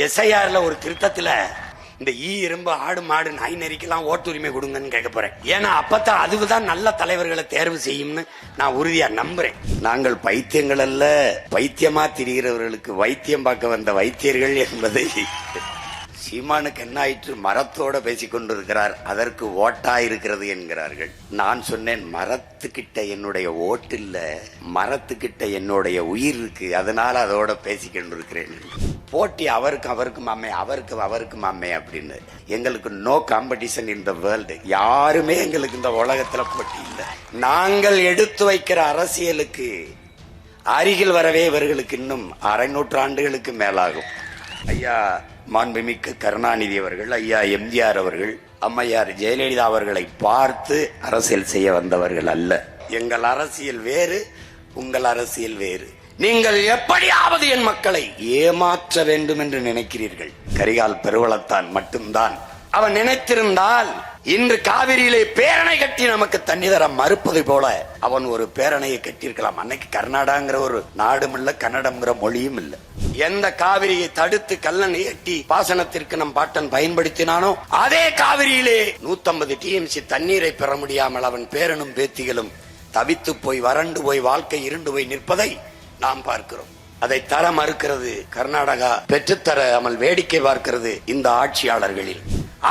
எஸ்ஐஆர்ல ஒரு திருத்தத்துல இந்த இரும்பு ஆடு மாடு நாய் நெறிக்கெல்லாம் ஓட்டுரிமை கொடுங்கன்னு கேட்க போறேன். ஏன்னா அப்பதான் அதுதான் நல்ல தலைவர்களை தேர்வு செய்யும்னு நான் உறுதியா நம்புறேன். நாங்கள் பைத்தியங்கள் அல்ல, பைத்தியமா திரிகிறவர்களுக்கு வைத்தியம் பார்க்க வந்த வைத்தியர்கள் என்பதை சீமானுக்கு என்ன ஆயிற்று? மரத்தோட பேசிக் கொண்டிருக்கிறார், அதற்கு ஓட்டா இருக்கிறது என்கிறார்கள். நான் சொன்னேன், மரத்துக்கிட்ட என்னுடைய ஓட்டு இல்ல, மரத்துக்கிட்ட என்னுடைய உயிர் இருக்கு, அதனால அதோட பேசிக் கொண்டிருக்கிறேன். போட்டி அவருக்கு மாமே, அவருக்கு மாமே அப்படின்னு. எங்களுக்கு no competition in the world. யாருமே எங்களுக்கு இந்த உலகத்துல போட்டி இல்லை. நாங்கள் எடுத்து வைக்கிற அரசியலுக்கு அருகில் வரவே இவர்களுக்கு இன்னும் 600 நூற்றாண்டுகளுக்கு மேலாகும். ஐயா மாண்புமிக்க கருணாநிதி அவர்கள், ஐயா எம்ஜிஆர் அவர்கள், அம்மையார் ஜெயலலிதா அவர்களை பார்த்து அரசியல் செய்ய வந்தவர்கள் அல்ல. எங்கள் அரசியல் வேறு, உங்கள் அரசியல் வேறு. நீங்கள் எப்படியாவது என் மக்களை ஏமாற்ற வேண்டும் என்று நினைக்கிறீர்கள். கரிகால் பெருவளத்தான் மட்டும்தான் அவன் நினைத்திருந்தால் இன்று காவிரியிலே பேரணை கட்டி நமக்கு தண்ணி தர மறுப்பது போல அவன் ஒரு பேரணையை கட்டியிருக்கலாம். அன்னைக்கு கர்நாடகாங்கிற ஒரு நாடும் இல்ல, கன்னடம்ங்கிற மொழியும் இல்ல. எந்த காவிரியை தடுத்து கல்லணை கட்டி பாசனத்திற்கு நம் பாட்டன் பயன்படுத்தினானோ அதே காவிரியிலே 150 TMC தண்ணீரை பெற முடியாமல் அவன் பேரனும் பேத்திகளும் தவித்து போய் வறண்டு போய் வாழ்க்கை இருண்டு போய் நிற்பதை நாம் பார்க்கிறோம். அதை தர மறுக்கிறது கர்நாடகா, பெற்றுத்தராமல் வேடிக்கை பார்க்கிறது இந்த ஆட்சியாளர்களில்.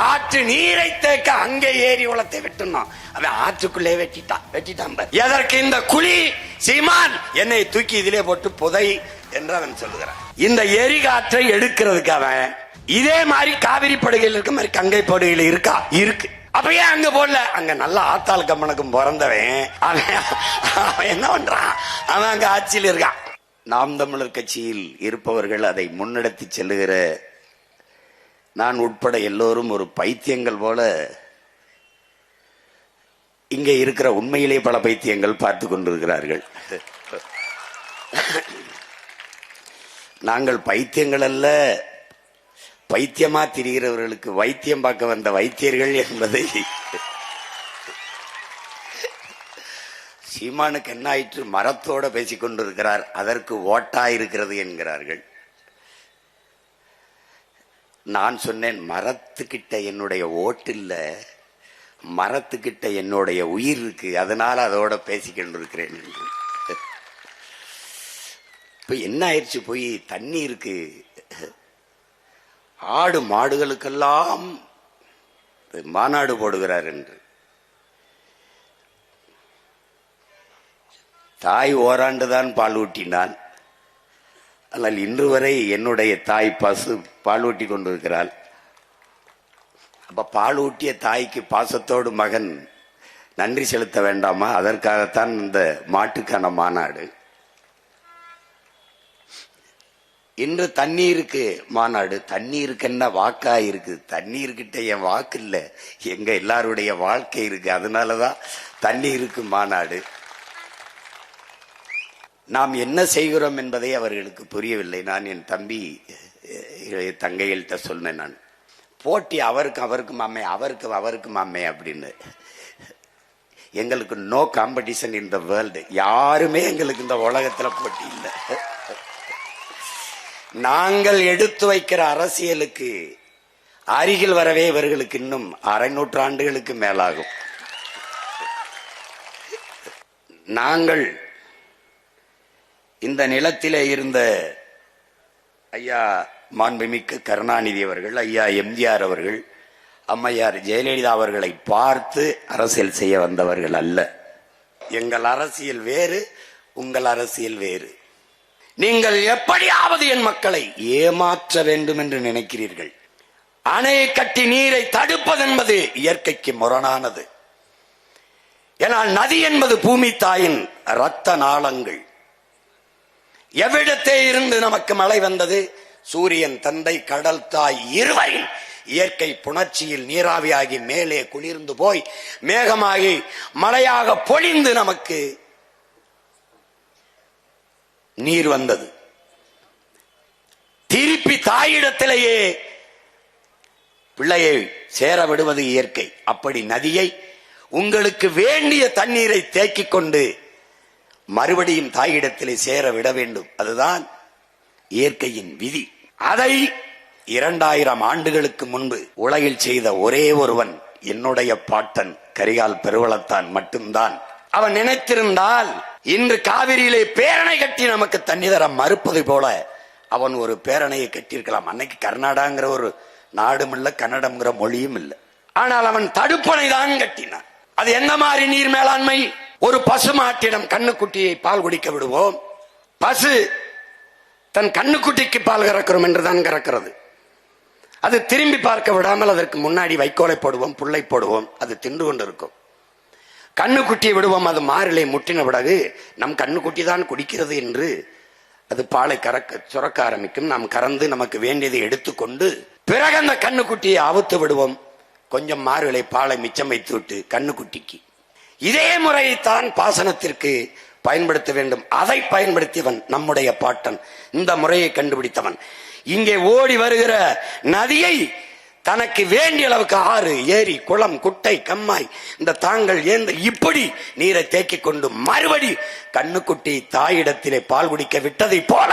ஆற்று நீரை தேக்க அங்கே ஏரி உளத்தை வெட்டணும், அவன் ஆற்றுக்குள்ளே வெட்டிட்டான். எதற்கு இந்த குழி? சீமான் என்னை தூக்கி இதிலே போட்டு புதை என்று அவன் சொல்லுகிறான். இந்த எரிகாற்றை எடுக்கிறதுக்கு அவன் இதே மாதிரி காவிரி படுகையில் இருக்க மாதிரி கங்கை படுகையில் இருக்கா? இருக்கு. அப்ப ஏன் அங்க போடல? அங்க நல்ல ஆத்தாள் கம்மனுக்கும் பிறந்தவன் அவன் என்ன பண்றான்? அவன் அங்க ஆட்சியில் இருக்கான். நாம் தமிழர் கட்சியில் இருப்பவர்கள் அதை முன்னெடுத்து செல்லுகிற நான் உட்பட எல்லோரும் ஒரு பைத்தியங்கள் போல இங்கே இருக்கிற உண்மையிலே பல பைத்தியங்கள் பார்த்து கொண்டிருக்கிறார்கள். நாங்கள் பைத்தியங்கள் அல்ல, பைத்தியமா திரிகிறவர்களுக்கு வைத்தியம் பார்க்க வந்த வைத்தியர்கள் என்பதை சீமானுக்கு என்ன ஆயிற்று? மரத்தோட பேசிக் கொண்டிருக்கிறார், அதற்கு ஓட்டா இருக்கிறது என்கிறார்கள். நான் சொன்னேன், மரத்துக்கிட்ட என்னுடைய ஓட்டு இல்ல, மரத்துக்கிட்ட என்னுடைய உயிர் இருக்கு, அதனால அதோட பேசிக் கொண்டிருக்கிறேன் என்று. இப்ப என்ன ஆயிடுச்சு? போய் தண்ணி இருக்கு, ஆடு மாடுகளுக்கெல்லாம் மாநாடு போடுகிறார் என்று. தாய் ஓராண்டுதான் பால் ஊட்டினான், ஆனால் இன்று வரை என்னுடைய தாய் பசு பால் ஊட்டி கொண்டிருக்கிறாள். அப்ப பால் ஊட்டிய தாய்க்கு பாசத்தோடு மகன் நன்றி செலுத்த வேண்டாமா? அதற்காகத்தான் இந்த மாட்டுக்கான மாநாடு. இன்று தண்ணீருக்கு மாநாடு. தண்ணீருக்கு என்ன வாக்கா இருக்கு? தண்ணீர்கிட்ட என் வாக்கு இல்ல, எங்க எல்லாருடைய வாழ்க்கை இருக்கு, அதனாலதான் தண்ணீருக்கு மாநாடு. நாம் என்ன செய்கிறோம் என்பதை அவர்களுக்கு புரியவில்லை. நான் என் தம்பி தங்கைகள்கிட்ட சொன்னேன், நான் போட்டி அவருக்கு மாமே, அவருக்கு மாமே அப்படின்னு. எங்களுக்கு no competition in the world. யாருமே எங்களுக்கு இந்த உலகத்துல போட்டி இல்லை. நாங்கள் எடுத்து வைக்கிற அரசியலுக்கு அருகில் வரவே இவர்களுக்கு இன்னும் 600 நூற்றாண்டுகளுக்கு மேலாகும். நாங்கள் இந்த நிலத்திலே இருந்த ஐயா மாண்புமிக்க கருணாநிதி அவர்கள், ஐயா எம்ஜிஆர் அவர்கள், அம்மையார் ஜெயலலிதா அவர்களை பார்த்து அரசியல் செய்ய வந்தவர்கள் அல்ல. எங்கள் அரசியல் வேறு, உங்கள் அரசியல் வேறு. நீங்கள் எப்படியாவது என் மக்களை ஏமாற்ற வேண்டும் என்று நினைக்கிறீர்கள். அணையை கட்டி நீரை தடுப்பது என்பது இயற்கைக்கு முரணானது. ஏனால் நதி என்பது பூமி தாயின் இரத்த நாளங்கள். எவ்விடத்தே இருந்து நமக்கு மழை வந்தது? சூரியன் தந்தை, கடல் தாய் இருவரின் இயற்கை புணர்ச்சியில் நீராவியாகி மேலே குளிர்ந்து போய் மேகமாகி மழையாக பொழிந்து நமக்கு நீர் வந்தது. திருப்பி தாயிடத்திலேயே பிள்ளையை சேர விடுவது இயற்கை. அப்படி நதியை உங்களுக்கு வேண்டிய தண்ணீரை தேக்கிக் கொண்டு மறுபடியும் தாயிடத்திலே சேர விட வேண்டும். அதுதான் இயற்கையின் விதி. அதை 2000 ஆண்டுகளுக்கு முன்பு உலகில் செய்த ஒரே ஒருவன் என்னுடைய பாட்டன் கரிகால் பெருவளத்தான் மட்டும்தான். அவன் நினைத்திருந்தால் இன்று காவிரியிலே பேரணை கட்டி நமக்கு தண்ணி தர மறுப்பது போல அவன் ஒரு பேரணையை கட்டியிருக்கலாம். அன்னைக்கு கர்நாடகாங்கிற ஒரு நாடும் இல்ல, கன்னடம்ங்கிற மொழியும் இல்லை. ஆனால் அவன் தடுப்பணை தான் கட்டினான். அது என்ன மாதிரி நீர் மேலாண்மை? ஒரு பசு மாட்டிடம் கண்ணுக்குட்டியை பால் குடிக்க விடுவோம். பசு தன் கண்ணுக்குட்டிக்கு பால் கறக்கிறோம் என்றுதான் கறக்கிறது. அது திரும்பி பார்க்க விடாமல் அதற்கு முன்னாடி வைக்கோலை போடுவோம், புல்லை போடுவோம், அது தின்று கொண்டிருக்கும். கண்ணுக்குட்டியை விடுவோம், அது மாறிலே முட்டின பிறகு நம் கண்ணுக்குட்டி தான் குடிக்கிறது என்று அது பாலை சுரக்க ஆரம்பிக்கும். நாம் கறந்து நமக்கு வேண்டியதை எடுத்துக்கொண்டு பிறகு அந்த கண்ணுக்குட்டியை அவுத்து விடுவோம். கொஞ்சம் மாறுகளை பாலை மிச்சம் வைத்து விட்டு கண்ணுக்குட்டிக்கு. இதே முறையைத்தான் பாசனத்திற்கு பயன்படுத்த வேண்டும். அதை பயன்படுத்தியவன் நம்முடைய பாட்டன். இந்த முறையை கண்டுபிடித்தவன். இங்கே ஓடி வருகிற நதியை தனக்கு வேண்டிய அளவுக்கு ஆறு, ஏரி, குளம், குட்டை, கம்மாய், இந்த தாங்கள் ஏந்த இப்படி நீரை தேக்கிக் கொண்டு மறுபடி கண்ணுக்குட்டி தாயிடத்திலே பால் குடிக்க விட்டதை போல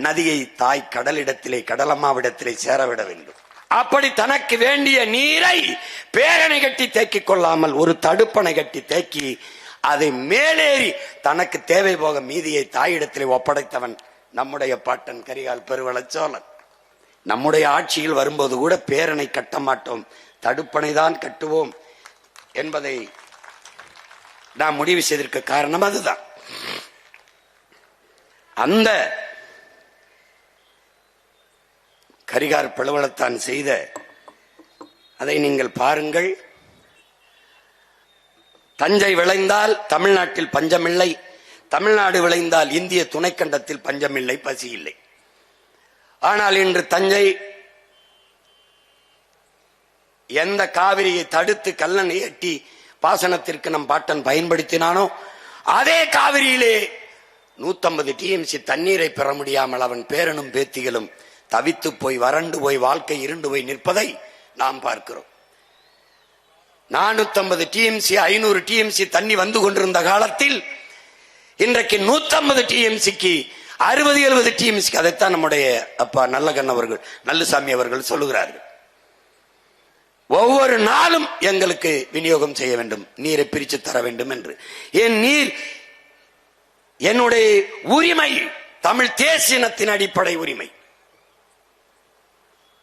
நதியை தாய் கடலிடத்திலே, கடலம்மாவிடத்திலே சேரவிட வேண்டும். அப்படி தனக்கு வேண்டிய நீரை பேரணை கட்டி தேக்கிக் கொள்ளாமல் ஒரு தடுப்பணை கட்டி தேக்கி அதை மேலேறி தனக்கு தேவை போக மீதியை தாயிடத்திலே ஒப்படைத்தவன் நம்முடைய பாட்டன் கரிகால் பெருவளச்சோழன். நம்முடைய ஆட்சியில் வரும்போது கூட பேரணை கட்ட மாட்டோம், தடுப்பணை தான் கட்டுவோம் என்பதை நாம் முடிவு செய்திருக்க காரணம் அதுதான். அந்த கரிகால் பெருவளத்தான் செய்த அதை நீங்கள் பாருங்கள். தஞ்சை விளைந்தால் தமிழ்நாட்டில் பஞ்சமில்லை, தமிழ்நாடு விளைந்தால் இந்திய துணைக்கண்டத்தில் பஞ்சமில்லை, பசி இல்லை. ஆனால் இன்று தஞ்சை எந்த காவிரியை தடுத்து கல்லணை எட்டி பாசனத்திற்கு நம் பாட்டன் பயன்படுத்தினானோ அதே காவிரியிலே 150 TMC தண்ணீரை பெற முடியாமல் அவன் பேரனும் பேத்திகளும் தவித்து போய் வறண்டு போய் வாழ்க்கை இருண்டு போய் நிற்பதை நாம் பார்க்கிறோம். 450 TMC 500 TMC தண்ணி வந்து கொண்டிருந்த காலத்தில் இன்றைக்கு 150 TMCக்கு 60-70 TMCக்கு. அதைத்தான் நம்முடைய அப்பா நல்லகண்ண அவர்கள், நல்லுசாமி அவர்கள் சொல்லுகிறார்கள். ஒவ்வொரு நாளும் எங்களுக்கு விநியோகம் செய்ய வேண்டும், நீரை பிரித்து தர வேண்டும் என்று. என் நீர் என்னுடைய உரிமை, தமிழ் தேசியத்தின் அடிப்படை உரிமை.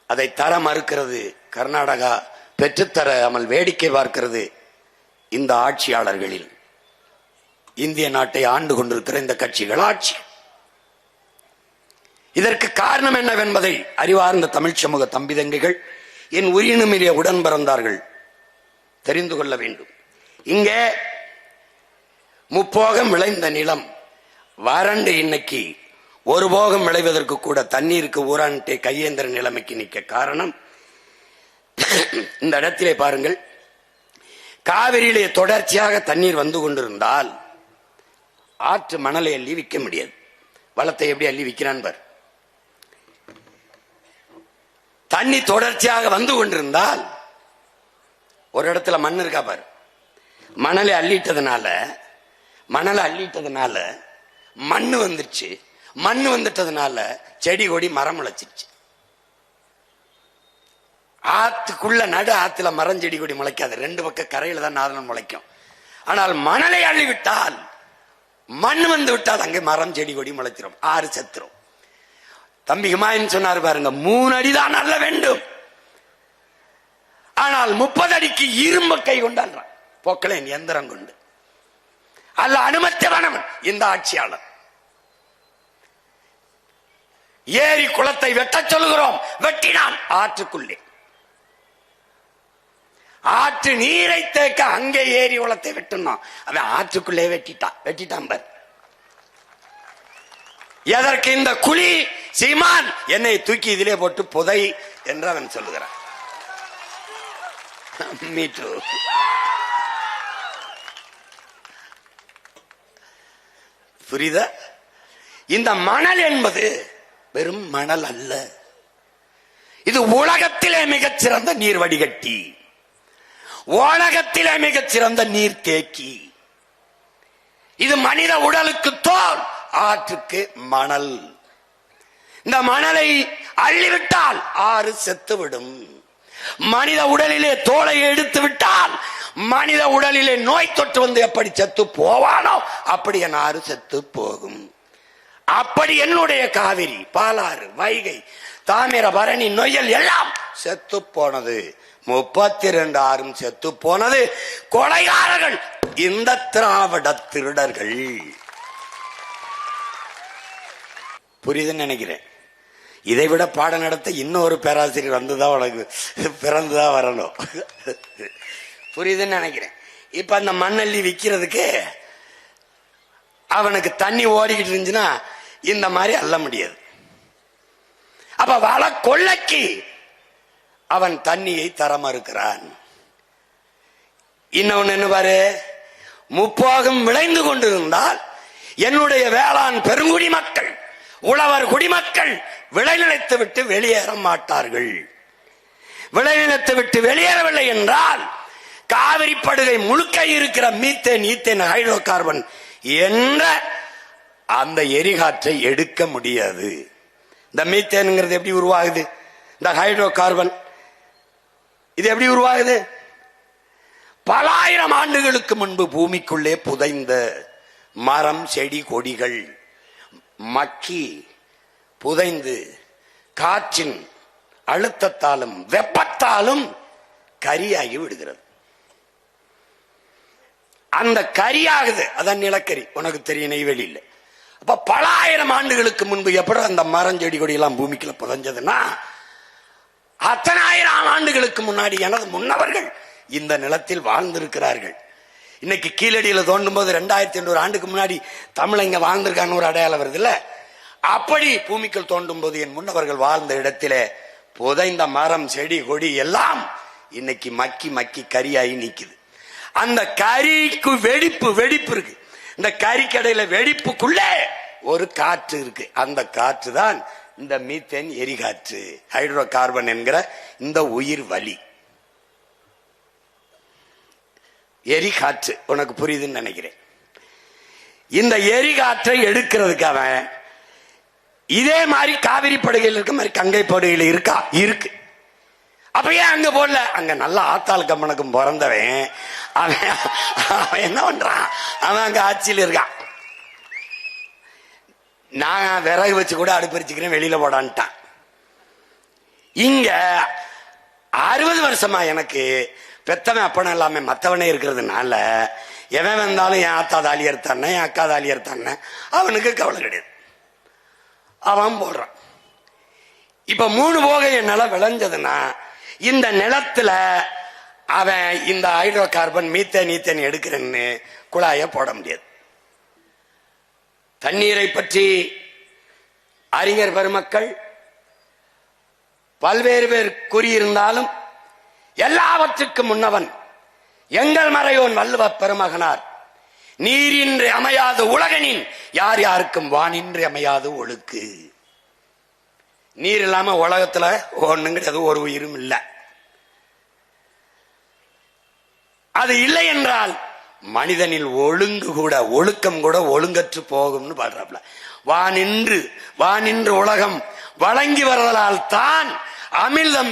அதை தர மறுக்கிறது கர்நாடகா, பெற்றுத்தராமல் வேடிக்கை பார்க்கிறது இந்த ஆட்சியாளர்களில். இந்திய நாட்டை ஆண்டு கொண்டிருக்கிற இந்த கட்சிகள் ஆட்சி. இதற்கு காரணம் என்னவென்பதை அறிவார்ந்த தமிழ் சமூக தம்பிதங்கைகள், என் உயிரினுமிரிய உடன் பிறந்தார்கள் தெரிந்து கொள்ள வேண்டும். இங்கே முப்போகம் விளைந்த நிலம் வறண்டு இன்னைக்கு ஒரு போகம் விளைவதற்கு கூட தண்ணீருக்கு ஊரான்ட்டே கையேந்திர நிலைமைக்கு நிற்க காரணம் இந்த இடத்திலே பாருங்கள். காவிரியிலே தொடர்ச்சியாக தண்ணீர் வந்து கொண்டிருந்தால் ஆற்று மணலை அள்ளி விற்க முடியாது. வளத்தை எப்படி அள்ளி விற்கிறான் பார். தண்ணி தொடர்ச்சியாக வந்து கொண்டிருந்தால் ஒரு இடத்துல மண் இருக்கா பாரு, மணலை அள்ளிட்டதுனால மண்ணு வந்துருச்சு. மண்ணு வந்துட்டதுனால செடி கொடி மரம் முளைச்சிருச்சு. ஆத்துக்குள்ள நடு ஆத்துல மரம் செடி கொடி முளைக்காது, 2 பக்கம் கரையில தான் நாதனம் முளைக்கும். ஆனால் மணலை அள்ளி விட்டால், மண் வந்து விட்டால் அங்கே மரம் செடி கொடி முளைச்சிரும், ஆறு செத்துரும். தம்பி ஹுமாயூன் சொன்னார் பாருங்க, 3 அடிதான் அல்ல வேண்டும், ஆனால் 30 அடிக்கு இரும்பு கை கொண்டான் போக்கலேன் எந்திரம் கொண்டு அல்ல அனுமதித்தவனவன் இந்த ஆட்சியாளர். ஏரி குளத்தை வெட்ட சொல்லுகிறோம், வெட்டினான் ஆற்றுக்குள்ளே. ஆற்று நீரை தேக்க அங்கே ஏரி குளத்தை வெட்டணும், அவன் ஆற்றுக்குள்ளே வெட்டிட்டான் பார். எதற்கு இந்த குழி சீமான் என்னை தூக்கி இதிலே போட்டு புதை என்று அவன் சொல்லுகிறான். புரியுதா? இந்த மணல் என்பது வெறும் மணல் அல்ல, இது உலகத்திலே மிகச்சிறந்த நீர் வடிகட்டி, உலகத்திலே மிகச்சிறந்த நீர் தேக்கி. இது மனித உடலுக்கு தோல், ஆற்றுக்கு மணல். இந்த மணலை அள்ளிவிட்டால் 6 செத்துவிடும். மனித உடலிலே தோலை எடுத்து விட்டால் மனித உடலிலே நோய் தொற்று வந்து எப்படி செத்து போவானோ அப்படி என் 6 செத்து போகும். அப்படி என்னுடைய காவிரி, பாலாறு, வைகை, தாமிரபரணி, நொய்யல் எல்லாம் செத்து போனது. 32 ஆறும் செத்து போனது. கொலைகாரர்கள் இந்த திராவிட திருடர்கள். புரியுதுன்னு நினைக்கிறேன். இதை விட பாடம் நடத்த இன்னொரு பேராசிரியர் வந்துதான் உனக்கு பிறந்துதான் வரணும். புரியுதுன்னு நினைக்கிறேன். இப்ப அந்த மண்ணள்ளி விற்கிறதுக்கு அவனுக்கு தண்ணி ஓடிக்கிட்டு இருந்துச்சுன்னா இந்த மாதிரி அள்ள முடியாது. அப்ப வள கொள்ளைக்கு அவன் தண்ணியை தர மறுக்கிறான். இன்னொன்னு என்ன பாரு, முப்போகம் விளைந்து கொண்டிருந்தால் என்னுடைய வேளாண் பெருங்குடி மக்கள், உழவர் குடிமக்கள் விளைநிலத்தை விட்டு வெளியேற மாட்டார்கள். விளைநிலத்தை விட்டு வெளியேறவில்லை என்றால் காவிரி படுகை முழுக்க இருக்கிற மீத்தேன், ஈத்தேன், ஹைட்ரோ கார்பன் என்ற அந்த எரிகாற்றை எடுக்க முடியாது. இந்த மீத்தேனுங்கிறது எப்படி உருவாகுது? இந்த ஹைட்ரோ கார்பன் இது எப்படி உருவாகுது? பல ஆயிரம் ஆண்டுகளுக்கு முன்பு பூமிக்குள்ளே புதைந்த மரம், செடி, கொடிகள் மக்கி புதைந்து காற்றின் அழுத்தத்தாலும் வெப்பத்தாலும் கரியாகி விடுகிறது. அந்த கரியாகுது, அதான் நிலக்கரி. உனக்கு தெரியும், நெய்வேலியில். அப்ப பல ஆயிரம் ஆண்டுகளுக்கு முன்பு எப்படி அந்த மரம், செடி, கொடி எல்லாம் பூமிக்குள்ள புதைஞ்சதுன்னா அத்தனை ஆயிரம் ஆண்டுகளுக்கு முன்னாடி எனது முன்னவர்கள் இந்த நிலத்தில் வாழ்ந்திருக்கிறார்கள். இன்னைக்கு கீழடியில தோண்டும் போது 2800 ஆண்டுக்கு முன்னாடி தமிழங்க வாழ்ந்திருக்கான்னு ஒரு அடையாளம் வருது இல்ல? அப்படி பூமிக்குள் தோண்டும் போது என் முன்னவர்கள் வாழ்ந்த இடத்திலே புதைந்த மரம், செடி, கொடி எல்லாம் இன்னைக்கு மக்கி மக்கி கரியாகி நிக்குது. அந்த கரிக்கு வெடிப்பு இருக்கு. இந்த கறிக்கடையில வெடிப்புக்குள்ளே ஒரு காற்று இருக்கு. அந்த காற்று தான் இந்த மீத்தேன் எரிகாற்று, ஹைட்ரோ கார்பன் என்கிற இந்த உயிர் வலி எரிகாற்று. உனக்கு புரியுதுன்னு நினைக்கிறேன். இந்த எரிகாற்றை எடுக்கிறதுக்கு அவன் இதே மாதிரி காவிரி படுகையில் இருக்க மாதிரி கங்கை படுகையில் இருக்கா? இருக்கு. அப்ப ஏன் அங்க போடல? அங்க நல்ல ஆத்தாள் கம்மனுக்கும் பிறந்தவன் அவன் என்ன பண்றான்? அவன் அங்க ஆட்சியில் இருக்கான். நான் விறகு வச்சு கூட அடுப்பரிச்சுக்கிறேன், வெளியில போடான்ட்டான். இங்க 60 வருஷமா எனக்கு பெத்தவன் அப்பன எல்லாமே மத்தவனே இருக்கிறதுனால எவன் வந்தாலும் என் ஆத்தா தாலி எடுத்தானே, என் அக்கா தாலி எடுத்தானே, அவனுக்கு கவலை கிடையாது. அவன் போடுறான். இப்ப 3 போகை நிலம் விளைஞ்சதுன்னா இந்த நிலத்துல அவன் இந்த ஹைட்ரோ கார்பன், மீத்தேன், ஈத்தேன் எடுக்கிறன்னு குழாய போட முடியாது. தண்ணீரை பற்றி அறிஞர் பெருமக்கள் பல்வேறு பேர் கூறியிருந்தாலும் எல்லாவற்றுக்கும் முன்னவன் எங்கள் மறையோன் வள்ளுவ பெருமகனார், நீரின்றி அமையாத உலகனின் யார் யாருக்கும் வானின்றி அமையாத ஒழுக்கு. நீர் இல்லாம உலகத்துல ஒண்ணும் கிடையாது, ஒரு உயிரும் இல்லை. அது இல்லை என்றால் மனிதனில் ஒழுங்கு கூட, ஒழுக்கம் கூட ஒழுங்கற்று போகும்னு பாடுறாப்ல. வானின்று உலகம் வழங்கி வருவதால் தான் அமிர்தம்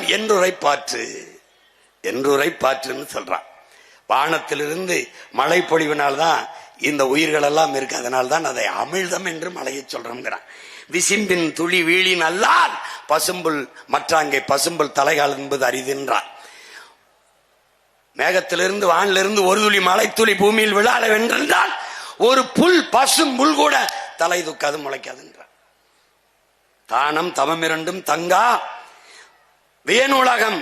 என்றுரைப்பாற்றுன்னு சொல்றான். வானத்திலிருந்து மழை பொழிவினால்தான் இந்த உயிர்கள் எல்லாம் இருக்கு. அதனால்தான் அதை அமிழ்தம் என்று மழையை சொல்றோம்ங்கிறான். விசிம்பின் துளி வீழின் அல்லால் பசும்புல் மற்றாங்கே பசும்புல் தலைகால் என்பது அரிதென்றான். மேகத்திலிருந்து வானிலிருந்து ஒரு துளி மழை துளி பூமியில் விழால வென்றால் ஒரு புல், பசும் புல் கூட தலை தூக்காது, முளைக்காதுன்றான். தானம் தவம் இரண்டும் தங்கா வேணுலகம்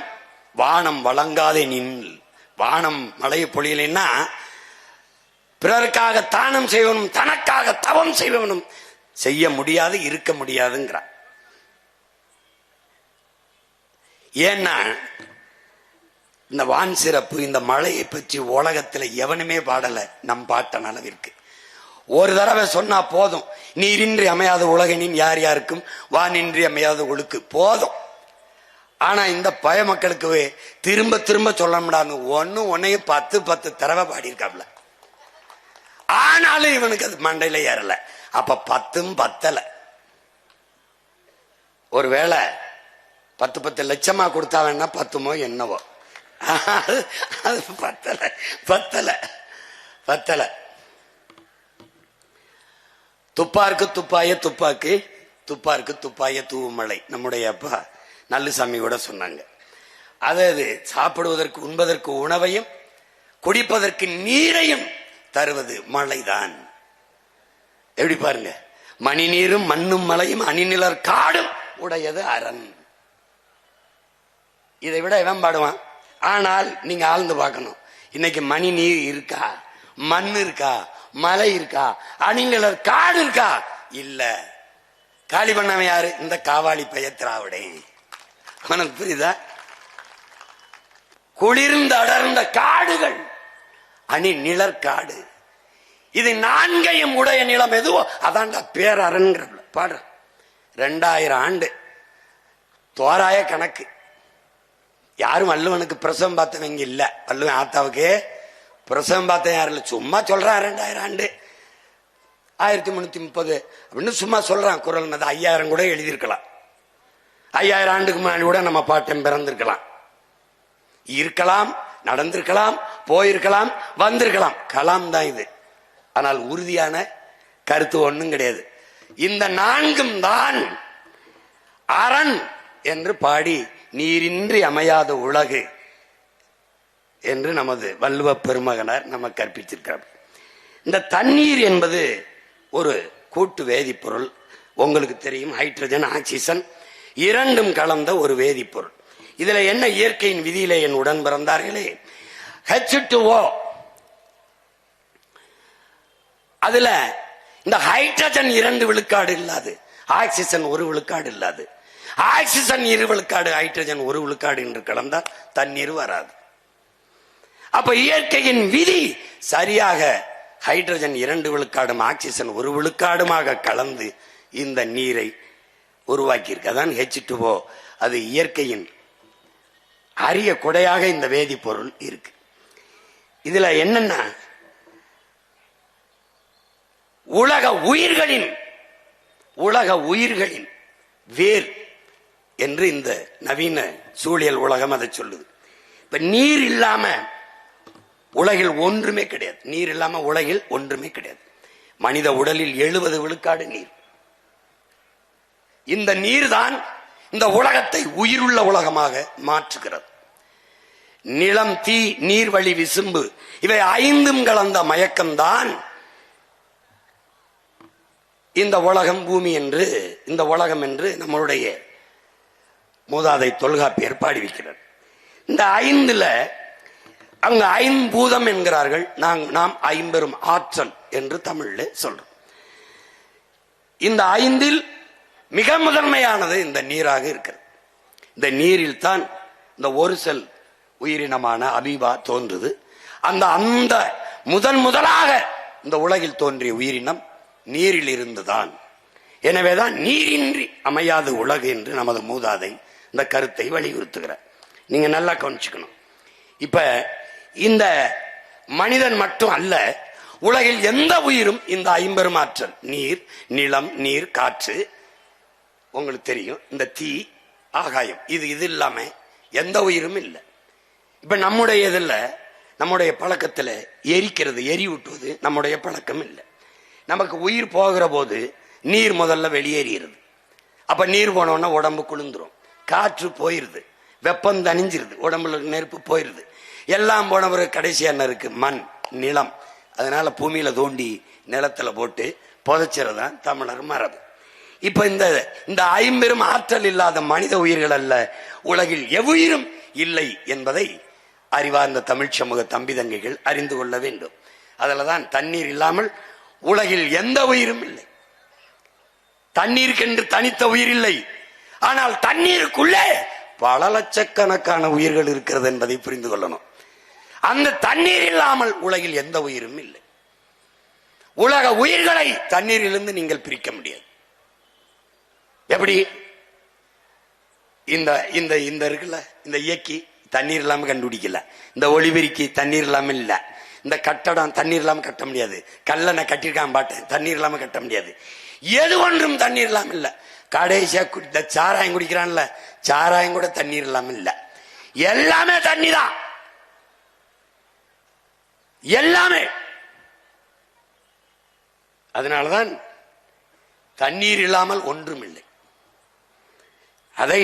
வானம் வழங்காதே நின். வானம் மழையை பொழியலைன்னா பிறருக்காக தானம் செய்வனும் தனக்காக தவம் செய்வனும் செய்ய முடியாது, இருக்க முடியாதுங்கிறான். ஏன்னா இந்த வான் சிறப்பு, இந்த மழையை பற்றி உலகத்துல எவனுமே பாடல நம் பாட்டன் அளவிற்கு. ஒரு தடவை சொன்னா போதும். நீரின்றி அமையாத உலகனின் யார் யாருக்கும் வானின்றி அமையாத ஒழுக்கு போதும். ஆனா இந்த பய மக்களுக்கு திரும்ப திரும்ப சொல்ல முடியாது. ஒன்னையும் 10 தடவை பாடியிருக்காப்ல. ஆனாலும் இவனுக்கு அது மண்டையில ஏறல. அப்ப 10ம் பத்தல. ஒருவேளை 10 லட்சமா கொடுத்தா வேணா பத்துமோ என்னவோ, அது பத்தல. துப்பாருக்கு துப்பாய துப்பாக்கு, துப்பாருக்கு துப்பாய தூவுமலை நம்முடைய அப்பா நல்லுசாமி கூட சொன்னாங்க. அதாவது சாப்பிடுவதற்கு உண்பதற்கு உணவையும் குடிப்பதற்கு நீரையும் தருவது மழைதான். எப்படி பாருங்க, மணி நீரும் மண்ணும் மலையும் அணிநிலர் காடும் உடையது அரண். இதை விட இவன் பாடுவான். ஆனால் நீங்க ஆழ்ந்து பார்க்கணும், இன்னைக்கு மணி நீர் இருக்கா, மண் இருக்கா, மலை இருக்கா, அணிநிலர் காடு இருக்கா? இல்ல. காலி பண்ணவன் யாரு? இந்த காவாலி பயத்திராவிடே. அவனுக்கு புரியுதா? குளிர்ந்த அடர்ந்த காடுகள் அணி நிழற்காடு. இது 4 உடைய நிலம் எதுவோ அதான்டா பேரரண்கிற பாடுற. 2000 ஆண்டு தோராய கணக்கு. யாரும் வள்ளுவனுக்கு பிரசவம் பார்த்தவங்க இல்ல. வள்ளுவன் ஆத்தாவுக்கு பிரசவம் பார்த்த யாரும் இல்ல. சும்மா சொல்றான் 2000 ஆண்டு 1330 அப்படின்னு சும்மா சொல்றான். குரல் 5000 கூட எழுதியிருக்கலாம். 5000 ஆண்டுக்கு முன்னாடி கூட நம்ம பாட்டன் பிறந்திருக்கலாம், இருக்கலாம், நடந்திருக்கலாம், போயிருக்கலாம், வந்திருக்கலாம். கலாம் தான் இது. ஆனால் உறுதியான கருத்து ஒண்ணும் கிடையாது. இந்த 4 தான் அரண் என்று பாடி நீரின்றி அமையாத உலகு என்று நமது வள்ளுவ பெருமகனார் நம்ம கற்பித்திருக்கிறார். இந்த தண்ணீர் என்பது ஒரு கூட்டு வேதிப்பொருள். உங்களுக்கு தெரியும், ஹைட்ரஜன் ஆக்சிஜன் இரண்டும் கலந்த ஒரு வேதிப்பொருள். இதுல என்ன இயற்கையின் விதியிலே என் உடன் பிறந்தார்களே, H2O, அதுல இந்த ஹைட்ரஜன் 2 விழுக்காடு இல்லாது, ஆக்சிஜன் 1 விழுக்காடு இல்லாது, ஆக்சிஜன் 2 விழுக்காடு, ஹைட்ரஜன் 1 விழுக்காடு என்று கலந்தால் தண்ணீர் வராது. அப்ப இயற்கையின் விதி சரியாக ஹைட்ரஜன் 2 விழுக்காடும் ஆக்சிஜன் 1 விழுக்காடுமாக கலந்து இந்த நீரை உருவாக்கி இருக்கு. அதான் H2O. அது இயற்கையின் அரிய கொடையாக இந்த வேதிப்பொருள் இருக்கு. இதுல என்னன்னா, உலக உயிர்களின் வேர் என்று இந்த நவீன சூழியல் உலகம் அதை சொல்லுது. இப்ப நீர் இல்லாம உலகில் ஒன்றுமே கிடையாது. நீர் இல்லாம உலகில் ஒன்றுமே கிடையாது. மனித உடலில் 70 விழுக்காடு நீர். இந்த நீர் தான் இந்த உலகத்தை உயிருள்ள உலகமாக மாற்றுகிறது. நிலம், தீ, நீர்வழி, விசும்பு இவை 5 கலந்த மயக்கம்தான் இந்த உலகம், பூமி என்று, இந்த உலகம் என்று நம்மளுடைய மூதாதை தொல்காப்பியர் பாடி வைக்கிறார். இந்த 5ல அவங்க 5 பூதம் என்கிறார்கள். நாம் 50 ஆற்றல் என்று தமிழ்ல சொல்றோம். இந்த 5ல் மிக முதன்மையானது இந்த நீராக இருக்கிறது. இந்த நீரில் தான் இந்த ஒரு செல் உயிரினமான அமீபா தோன்றுது. அந்த முதலாக இந்த உலகில் தோன்றிய உயிரினம் நீரில் இருந்துதான். எனவேதான் நீரின்றி அமையாது உலகு என்று நமது மூதாதை இந்த கருத்தை வலியுறுத்துகிறார். நீங்க நல்லா கவனிச்சுக்கணும். இப்ப இந்த மனிதன் மட்டும் அல்ல, உலகில் எந்த உயிரும் இந்த 50 ஆற்றல், நீர், நிலம், நீர், காற்று, உங்களுக்கு தெரியும், இந்த தீ, ஆகாயம், இது இல்லாம எந்த உயிரும் இல்லை. இப்ப நம்முடைய இதுல, நம்முடைய பழக்கத்துல எரிக்கிறது, எரியூட்டுவது நம்முடைய பழக்கம் இல்லை. நமக்கு உயிர் போகிற போது நீர் முதல்ல வெளியேறிடுது. அப்ப நீர் போனோன்னா உடம்பு குளிர்ந்துரும், காற்று போயிருது, வெப்பம் தணிஞ்சிருது, உடம்புல நெருப்பு போயிருது. எல்லாம் போன பிறகு கடைசி என்ன இருக்கு? மண், நிலம். அதனால பூமியில தோண்டி நிலத்துல போட்டு புதைச்சிறதான் தமிழர் மரபு. இப்ப இந்த 50 ஆற்றல் இல்லாத மனித உயிர்கள் அல்ல, உலகில் எவ்வுயிரும் இல்லை என்பதை அறிவார்ந்த தமிழ் சமூக தம்பி தங்கைகள் அறிந்து கொள்ள வேண்டும். அதுலதான் தண்ணீர் இல்லாமல் உலகில் எந்த உயிரும் இல்லை. தண்ணீருக்கென்று தனித்த உயிர் இல்லை. ஆனால் தண்ணீருக்குள்ளே பல லட்சக்கணக்கான உயிர்கள் இருக்கிறது என்பதை புரிந்து கொள்ளணும். அந்த தண்ணீர் இல்லாமல் உலகில் எந்த உயிரும் இல்லை. உலக உயிர்களை தண்ணீரிலிருந்து நீங்கள் பிரிக்க முடியாது. எப்படி? இந்த இருக்குல்ல, இந்த இயக்கி தண்ணீர் இல்லாம கண்டுபிடிக்கல, இந்த ஒளிபெருக்கி தண்ணீர் இல்லாம இல்ல, இந்த கட்டடம் தண்ணீர் இல்லாம கட்ட முடியாது, கல்லணை கட்டிருக்கான் பாட்டேன் தண்ணீர் இல்லாம கட்ட முடியாது. எது ஒன்றும் தண்ணீர் இல்லாம இல்ல. கடைசியா இந்த சாராயம் குடிக்கிறான்ல, சாராயம் கூட தண்ணீர் இல்லாம இல்ல, எல்லாமே தண்ணி தான், எல்லாமே. அதனாலதான் தண்ணீர் இல்லாமல் ஒன்றும் இல்லை. அதை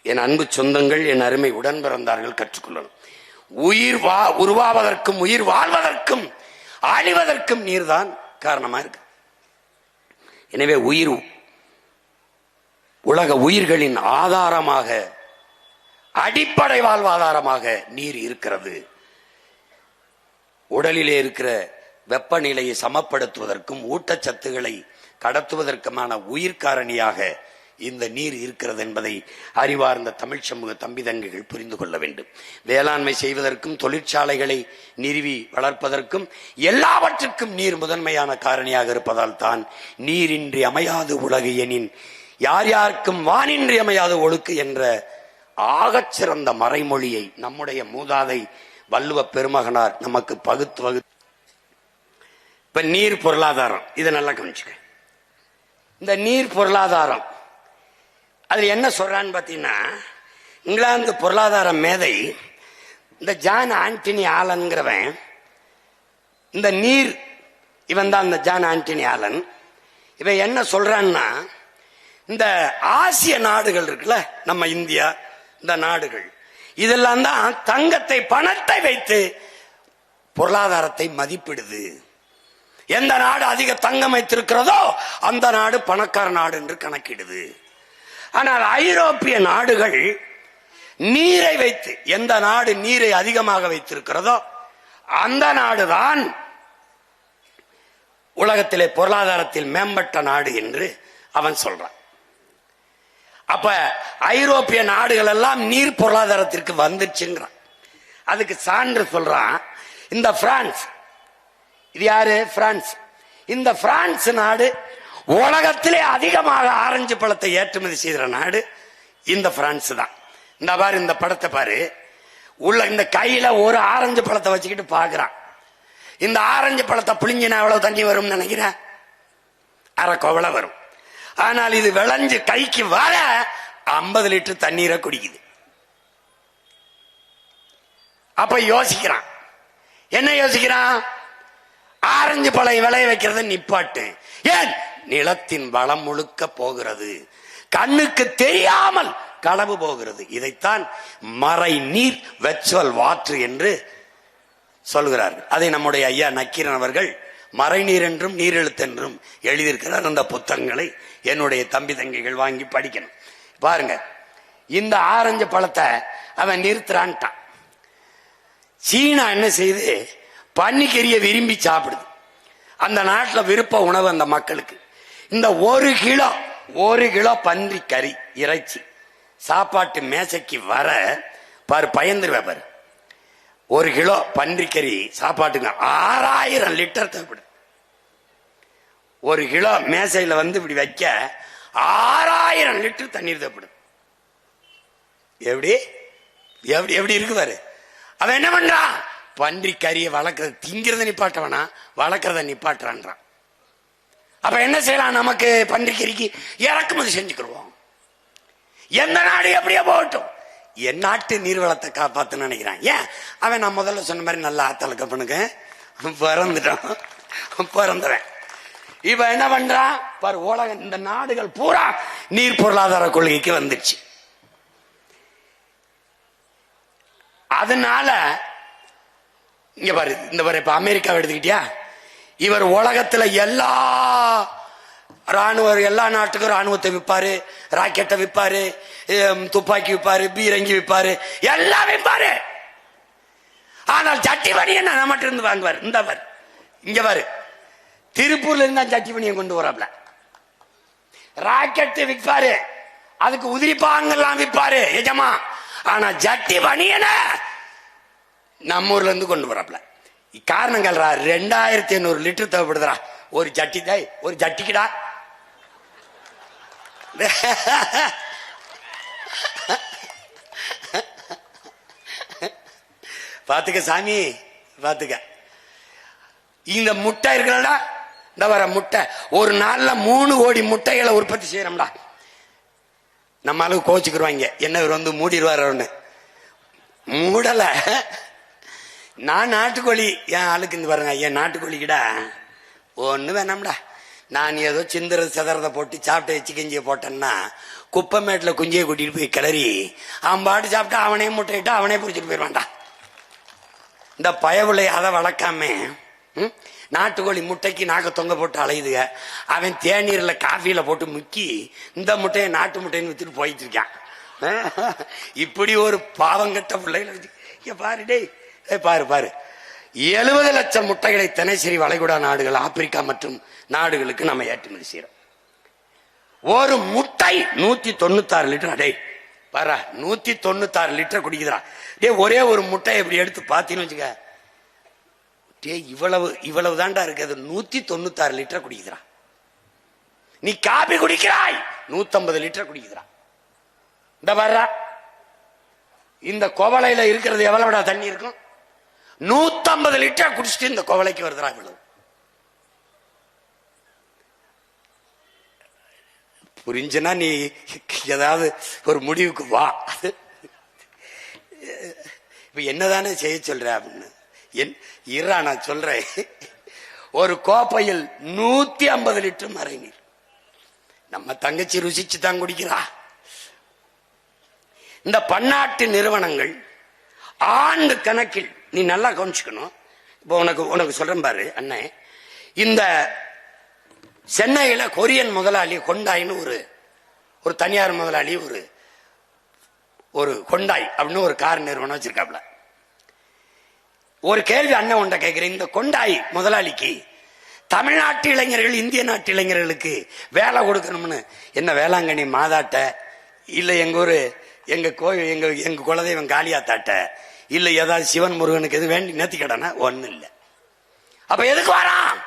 என் அன்பு சொந்தங்கள், என் அருமை உடன் பிறந்தார்கள் கற்றுக்கொள்ளணும். உயிர் உருவாவதற்கும் உயிர் வாழ்வதற்கும் அழிவதற்கும் நீர்தான் காரணமா இருக்கு. எனவே உலக உயிர்களின் ஆதாரமாக, அடிப்படை வாழ்வாதாரமாக நீர் இருக்கிறது. உடலிலே இருக்கிற வெப்பநிலையை சமப்படுத்துவதற்கும் ஊட்டச்சத்துக்களை கடத்துவதற்குமான உயிர் காரணியாக இந்த நீர் இருக்கிறது என்பதை அறிவார்ந்த தமிழ் சமூக தம்பி தங்கைகள் புரிந்து கொள்ள வேண்டும். வேளாண்மை செய்வதற்கும் தொழிற்சாலைகளை நிறுவி வளர்ப்பதற்கும் எல்லாவற்றுக்கும் நீர் முதன்மையான காரணியாக இருப்பதால் தான் நீரின்றி அமையாது உலகு எனின் யார் யாருக்கும் வானின்றி அமையாது ஒழுக்கு என்ற ஆகச்சிறந்த மறைமொழியை நம்முடைய மூதாதை வள்ளுவ பெருமகனார் நமக்கு பகுத்து இப்ப நீர் பொருளாதாரம், இதை நல்லா கவனிச்சுக்க. இந்த நீர் பொருளாதாரம் அது என்ன சொல்றான்னு பாத்தீங்கன்னா, இங்கிலாந்து பொருளாதார மேதை இந்த ஜான் ஆண்டனி ஆலன்கிறவன், இந்த நீர் இவன் தான் இந்த ஜான் ஆண்டனி ஆலன். இவன் என்ன சொல்றான்னா, இந்த ஆசிய நாடுகள் இருக்குல்ல, நம்ம இந்தியா, இந்த நாடுகள் இதெல்லாம் தான் தங்கத்தை பணத்தை வைத்து பொருளாதாரத்தை மதிப்பிடுது. எந்த நாடு அதிக தங்கம் வைத்திருக்கிறதோ அந்த நாடு பணக்கார நாடு என்று கணக்கிடுது. ஆனால் ஐரோப்பிய நாடுகள் நீரை வைத்து, எந்த நாடு நீரை அதிகமாக வைத்திருக்கிறதோ அந்த நாடுதான் உலகத்திலே பொருளாதாரத்தில் மேம்பட்ட நாடு என்று அவன் சொல்றான். அப்ப ஐரோப்பிய நாடுகள் எல்லாம் நீர் பொருளாதாரத்திற்கு வந்துச்சுங்கிறான். அதுக்கு சான்று சொல்றான் இந்த பிரான்ஸ். இது யாரு? பிரான்ஸ். இந்த பிரான்ஸ் நாடு உலகத்திலே அதிகமாக ஆரஞ்சு பழத்தை ஏற்றுமதி செய்கிற நாடு இந்த பிரான்ஸ் தான். இந்த பாரு, இந்த படத்தை பாரு. உள்ள இந்த கையில ஒரு ஆரஞ்சு பழத்தை வச்சுக்கிட்டு பாக்குறான். இந்த ஆரஞ்சு பழத்தை புளிஞ்சினா எவ்வளவு தண்ணி வரும் நினைக்கிறேன்? அரை கோவலை வரும். ஆனால் இது விளைஞ்சு கைக்கு வர 50 லிட்டர் தண்ணீரை குடிக்குது. அப்ப யோசிக்கிறான். என்ன யோசிக்கிறான்? ஆரஞ்சு பழம் விளைய வைக்கிறத நிப்பாட்டு. ஏன்? நிலத்தின் வளம் முழுக்க போகிறது, கண்ணுக்கு தெரியாமல் களவு போகிறது. இதைத்தான் மறை நீர், வெர்ச்சுவல் வாட்டர் என்று சொல்கிறார்கள். அதை நம்முடைய ஐயா நக்கீரன் அவர்கள் மறைநீர் என்றும் நீரெழுத்தென்றும் எழுதியிருக்கிறார். அந்த புத்தகங்களை என்னுடைய தம்பி தங்கைகள் வாங்கி படிக்கணும். பாருங்க, இந்த ஆரஞ்சு பழத்தை அவன் நிறுத்துறான்ட்டான். சீனா என்ன செய்து, பன்னிக்கறியை விரும்பி சாப்பிடுது. அந்த நாட்டில் விருப்ப உணவு அந்த மக்களுக்கு. இந்த ஒரு கிலோ பன்றிக்கறி இறைச்சி சாப்பாட்டு மேசைக்கு வர பாரு, பயந்துருவே பாரு. 1 கிலோ பன்றிக்கறி சாப்பாட்டுக்கு 6000 லிட்டர் தேவைப்படுது. 1 கிலோ மேசையில இப்படி வைக்க 6000 லிட்டர் தண்ணீர் தேவைப்படுது. எப்படி எப்படி எப்படி இருக்கு பாரு. அவன் என்ன பண்றான்? பன்றி கறியை வளர்க்கறது, திங்கிறத நிப்பாட்டவனா, வளர்க்கறத நிப்பாட்டுறான். அப்ப என்ன செய்யலாம்? நமக்கு பன்றி கறிக்கு இறக்குமதி செஞ்சுக்கிடுவோம். எந்த நாடு எப்படியா போகட்டும், என் நாட்டு நீர்வளத்தை காப்பாத்து நினைக்கிறான். ஏன்? அவன் நான் முதல்ல சொன்ன மாதிரி நல்லா ஆத்தல கப்பனுக்கு பிறந்துறேன். இப்ப என்ன பண்றான் பாரு, உலகம் இந்த நாடுகள் பூரா நீர் பொருளாதார கொள்கைக்கு வந்துச்சு. அதனால இங்க பாரு, இந்த பாரு, இப்ப அமெரிக்காவை எடுத்துக்கிட்டியா, இவர் உலகத்துல எல்லா நாட்டுக்கும் ராணுவத்தை விற்பாரு, ராக்கெட்டை விற்பாரு, துப்பாக்கி விற்பாரு, பீரங்கி விற்பாரு, எல்லாம் விற்பாரு. ஆனால் சட்டி பணியை நம்மகிட்ட இருந்து வாங்குவார். இந்த பாரு, இங்க பாரு, திருப்பூர்ல இருந்தா சட்டி பணியை கொண்டு வராப்ல. ராக்கெட்டு விற்பாரு, அதுக்கு உதிரிப்பாங்கெல்லாம் விற்பாரு எஜமா. ஆனா ஜட்டி பணியன நம்ம ஊர்ல இருந்து கொண்டு வராப்ல. காரணங்கள் 2500 லிட்டர் தேவைப்படுதுரா ஒரு ஜட்டி. தாய் ஒரு ஜட்டிக்குடா. பாத்துக்க சாமி, பாத்துக்க. இந்த முட்டை இருக்கிறடா, இந்த வர முட்டை ஒரு நாள்ல 3 கோடி முட்டைகளை உற்பத்தி செய்யறோம்டா. நம்ம அளவு கோச்சுக்குருவாங்க, என்ன இவர் வந்து மூடிடுவார். மூடல. நான் நாட்டுக்கோழி என் ஆளுக்கு இருந்து பாருங்க, என் நாட்டுக்கோழிக்கிடா ஒண்ணு வேணாம்டா. நான் ஏதோ சிந்தர சிதறதை போட்டு சாப்பிட்டு வச்சு கஞ்சியை போட்டேன்னா குப்பைமேட்டில் குஞ்சியை கூட்டிட்டு போய் கிளறி அவன் பாட்டு சாப்பிட்டு அவனே முட்டையிட்டு அவனே பிடிச்சிட்டு போயிடுவான்டா. இந்த பயவுளை அதை வளர்க்காம நாட்டுக்கோழி முட்டைக்கு நாக்க தொங்க போட்டு அலையுதுக. அவன் தேநீர்ல காஃபியில போட்டு முக்கி இந்த முட்டையை நாட்டு முட்டைன்னு வித்துட்டு போயிட்டு இருக்கான். இப்படி ஒரு பாவங்கட்ட பிள்ளைகள் பாரு டே, பாரு பாரு. 70 லட்சம் முட்டைகளை தினசரி வளைகுடா நாடுகள், ஆப்பிரிக்கா மற்றும் நாடுகளுக்கு நம்ம ஏற்றுமதி செய்யறோம். ஒரு முட்டை 196 லிட்டர். அடே பாரா, 196 லிட்டர் குடிக்குதுடா. டே ஒரே ஒரு முட்டை இப்படி எடுத்து பாத்தீங்கன்னு வச்சுக்க, டே இவ்வளவு தாண்டா இருக்கு. அது 196 லிட்டர் குடிக்குதுடா. நீ காபி குடிக்கிறாய் 150 லிட்டர் குடிக்குதுடா. இந்த பாரா, இந்த கோவலையில இருக்கிறது எவ்வளவுடா தண்ணி இருக்கும்? 150 லிட்டர் குடிச்சிட்டு இந்த கோவலைக்கு வருதுடா இவ்வளவு. புரிஞ்சுனா நீ ஏதாவது ஒரு முடிவுக்கு வா. இப்ப என்னதானே செய்ய சொல்ற அப்படின்னு இரா நான் சொல்றேன். ஒரு கோப்பையில் 150 லிட்டர் மறை நீர். நம்ம தங்கச்சி ருசிச்சு தான் குடிக்கிறா. இந்த பன்னாட்டு நிறுவனங்கள் ஆண்டு கணக்கில், நீ நல்லா கவனிச்சுக்கணும். இப்போ உனக்கு சொல்றேன் பாரு அண்ணே, இந்த சென்னையில கொரியன் முதலாளி ஹொண்டாய்னு ஒரு தனியார் முதலாளி ஒரு ஹொண்டாய் அப்படின்னு ஒரு கார் நிறுவனம் வச்சிருக்காப்ல. ஒரு கேள்வி அண்ணன் உண்ட கேட்கிறேன். இந்த கொண்டாய் முதலாளிக்கு தமிழ்நாட்டு இளைஞர்கள் இந்திய நாட்டு இளைஞர்களுக்கு வேலை கொடுக்கணும்னு என்ன வேளாங்கண்ணி மாதாட்ட, இல்ல எங்க ஊரு எங்க கோயில் எங்க குலதெய்வம் காளியாத்தாட்ட, இல்ல ஏதாவது சிவன் முருகனுக்கு எது வேண்டி நேர்த்தி கடனா ஒண்ணு இல்ல. அப்ப எதுக்கு வரான்?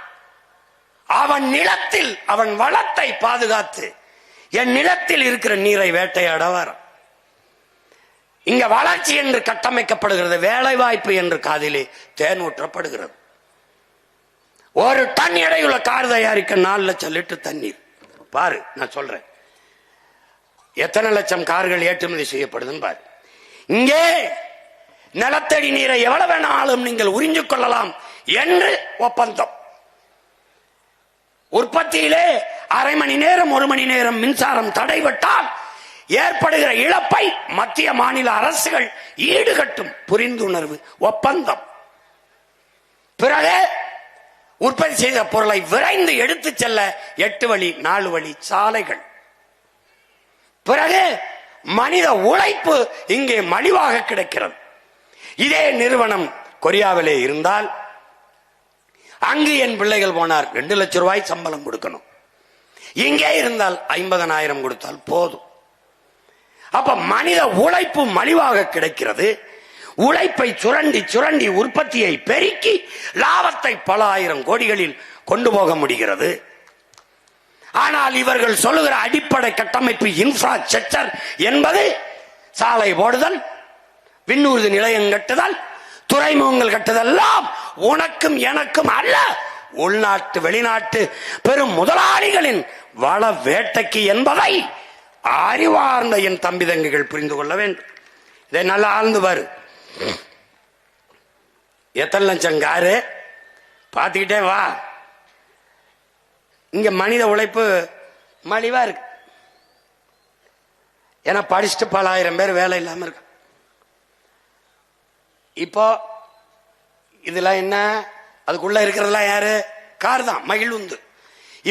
அவன் நிலத்தில் அவன் வளத்தை பாதுகாத்து என் நிலத்தில் இருக்கிற நீரை வேட்டையாட வரான். இங்க வளர்ச்சி என்று கட்டமைக்கப்படுகிறது, வேலை வாய்ப்பு என்று காதிலே தேன் ஊற்றப்படுகிறது. ஒரு டன் எடையுள்ள கார் தயாரிக்க 4 லட்சம் லிட்டர் தண்ணீர். பாரு நான் சொல்றேன், எத்தனை லட்சம் கார்கள் ஏற்றுமதி செய்யப்படுதுன்னு பாரு. இங்கே நிலத்தடி நீரை எவ்வளவு வேணாலும் நீங்கள் உறிஞ்சிக் கொள்ளலாம் என்று ஒப்பந்தம். உற்பத்தியிலே அரை மணி நேரம் 1 மணி நேரம் மின்சாரம் தடைபட்டால் ஏற்படுகிற இழப்பை மத்திய மாநில அரசுகள் ஈடுகட்டும் புரிந்துணர்வு ஒப்பந்தம். பிறகு உற்பத்தி செய்த பொருளை விரைந்து எடுத்து செல்ல 8 வழி 4 வழி சாலைகள். பிறகு மனித உழைப்பு இங்கே மலிவாக கிடைக்கிறது. இதே நிறுவனம் கொரியாவிலே இருந்தால் அங்கு என் பிள்ளைகள் போனார் 2 லட்சம் ரூபாய் சம்பளம் கொடுக்கணும். இங்கே இருந்தால் 50,000 கொடுத்தால் போதும். அப்ப மனித உழைப்பு மலிவாக கிடைக்கிறது. உழைப்பை சுரண்டி சுரண்டி உற்பத்தியை பெருக்கி லாபத்தை பல ஆயிரம் கோடிகளில் கொண்டு போக முடிகிறது. ஆனால் இவர்கள் சொல்லுகிற அடிப்படை கட்டமைப்பு இன்ஃப்ராஸ்ட்ரக்சர் என்பது சாலை போடுதல், விண்ணூர்தி நிலையம் கட்டுதல், துறைமுகங்கள் கட்டுதெல்லாம் உனக்கும் எனக்கும் அல்ல, உள்நாட்டு வெளிநாட்டு பெரும் முதலாளிகளின் வள வேட்டைக்கு என்பதை அறிவார்ந்த என் தம்பி தங்கைகள் புரிந்து கொள்ள வேண்டும். இதை நல்லா ஆழ்ந்து பாரு. எத்தனை லட்சம் காரு பார்த்துக்கிட்டே வா. இங்க மனித உழைப்பு மலிவா இருக்கு. ஏன்னா படிச்சுட்டு பல ஆயிரம் பேர் வேலை இல்லாம இருக்கு. இப்போ இதெல்லாம் என்ன, அதுக்குள்ள இருக்கிறதெல்லாம் யாரு? கார் தான், மகிழுந்து.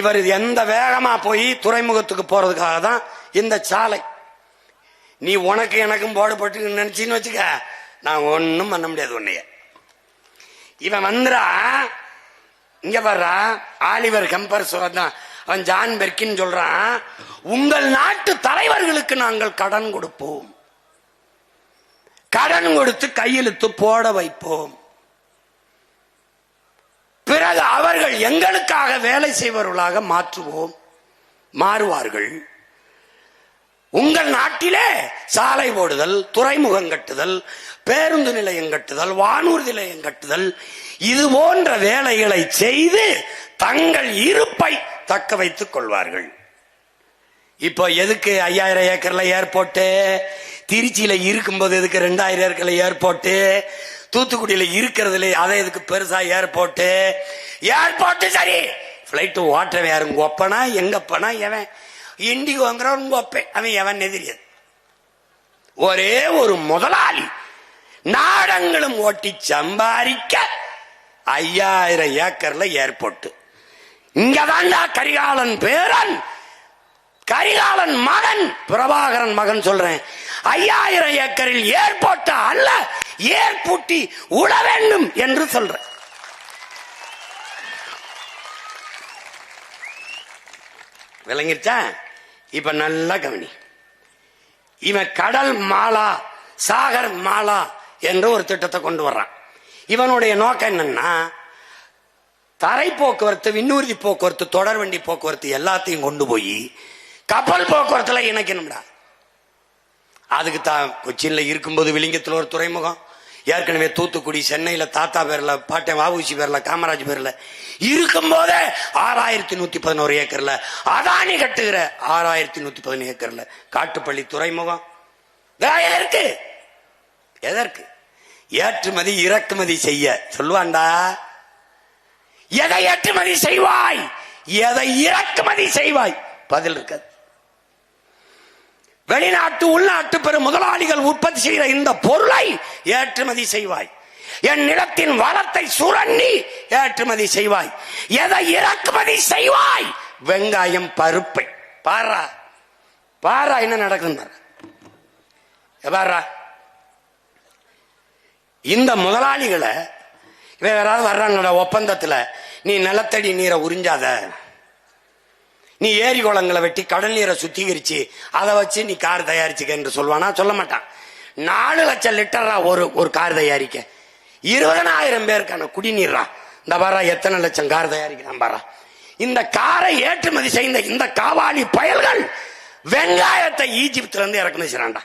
இவர் எந்த வேகமா போய் துறைமுகத்துக்கு போறதுக்காக தான் இந்த சாலை. நீ உனக்கு எனக்கும் போடப்பட்டு நினைச்சின்னு வச்சுக்க, நான் ஒன்னும் பண்ண முடியாது உன்னைய. இவன் வந்துடா இங்க வர்றா, ஆலிவர் கம்பர் சொல்றான், அவன் ஜான் பெர்கின் சொல்றான், உங்கள் நாட்டு தலைவர்களுக்கு நாங்கள் கடன் கொடுப்போம், கடன் கொடுத்து கையெழுத்து போட வைப்போம், பிறகு அவர்கள் எங்களுக்காக வேலை செய்வர்களாக மாறுவார்கள். உங்கள் நாட்டிலே சாலை போடுதல், துறைமுகம் கட்டுதல், பேருந்து நிலையம் கட்டுதல், வானூர்தி நிலையம் கட்டுதல், இது போன்ற வேலைகளை செய்து தங்கள் இருப்பை தக்க வைத்துக் கொள்வார்கள். இப்போ எதுக்கு 5000 ஏக்கர்ல ஏர்போர்ட்? திருச்சியில இருக்கும்போது எதுக்கு 2000 ஏக்கர்ல ஏர்போர்ட்? தூத்துக்குடியில இருக்கிறதுல அதை எதுக்கு பெருசா ஏர்போர்ட்? ஏர்போர்ட் சரி, பிளைட் ஓட்டுறவன் யாரு? உங்க ஒப்பனா எங்கப்பனா எவன்? இண்டிகோங்கிறவன் உங்க ஒப்பேன், அவன் எவன் தெரியாது. ஒரே ஒரு முதலாளி நாடங்களும் ஓட்டி சம்பாதிக்க 5000 ஏக்கர்ல ஏர்போர்ட். இங்கதான்டா கரிகாலன் பேரன், கரிகாலன் மகன், பிரபாகரன் மகன் சொல்றேன். 5000 ஏக்கரில் ஏர்போர்ட் அல்ல, ஏர்பூட்டி உழ வேண்டும் என்று சொல்றேன். விளங்கிருச்சா? இப்ப நல்லா கவனி. இவன் கடல் மாலா, சாகர் மாலா என்று ஒரு திட்டத்தை கொண்டு வர்றான். இவனுடைய நோக்கம் என்னன்னா, தரை போக்குவரத்து, விண்ணூர்தி போக்குவரத்து, தொடர் வண்டி போக்குவரத்து எல்லாத்தையும் கொண்டு போய் கப்பல் போக்குவரத்துல இணைக்கணும்டா. அதுக்கு தான் கொச்சின்ல இருக்கும்போது விளிங்கத்தில் ஒரு துறைமுகம், ஏற்கனவே தூத்துக்குடி, சென்னையில தாத்தா பேர்ல, பாட்டை வாவுசி பேர்ல, காமராஜ் பேர்ல இருக்கும்போதே 6111 ஏக்கர்ல அதானி கட்டுகிற 6111 ஏக்கர்ல காட்டுப்பள்ளி துறைமுகம். எதற்கு? எதற்கு? ஏற்றுமதி இறக்குமதி செய்ய சொல்லுவாண்டா. எதை ஏற்றுமதி செய்வாய், எதை இறக்குமதி செய்வாய்? பதில் இருக்காது. வெளிநாட்டு உள்நாட்டு பெரும் முதலாளிகள் உற்பத்தி செய்கிற இந்த பொருளை ஏற்றுமதி செய்வாய். என் நிலத்தின் வளத்தை சுரண்டி ஏற்றுமதி செய்வாய். எதை இறக்குமதி செய்வாய்? வெங்காயம், பருப்பை. பாரா பாரா என்ன நடக்குது பாரா. இந்த முதலாளிகளை யாராவது வர்றாங்க ஒப்பந்தத்துல, நீ நிலத்தடி நீரை உறிஞ்சாத, நீ ஏரி குளங்களை வெட்டி கடல் நீரை சுத்திகரிச்சு அதை வச்சு நீ கார் தயாரிச்சுக்க என்று சொல்வானா? சொல்ல மாட்டான். 4 லட்சம் லிட்டரா ஒரு கார் தயாரிக்க 20,000 பேருக்கான குடிநீரா. இந்த பாரா எத்தனை லட்சம் கார் தயாரிக்கிறான் பாரா. இந்த காரை ஏற்றுமதி செய்த இந்த காவாலி பயல்கள் வெங்காயத்தை ஈஜிப்துல இருந்து இறக்குமதி செய்யறான்டா.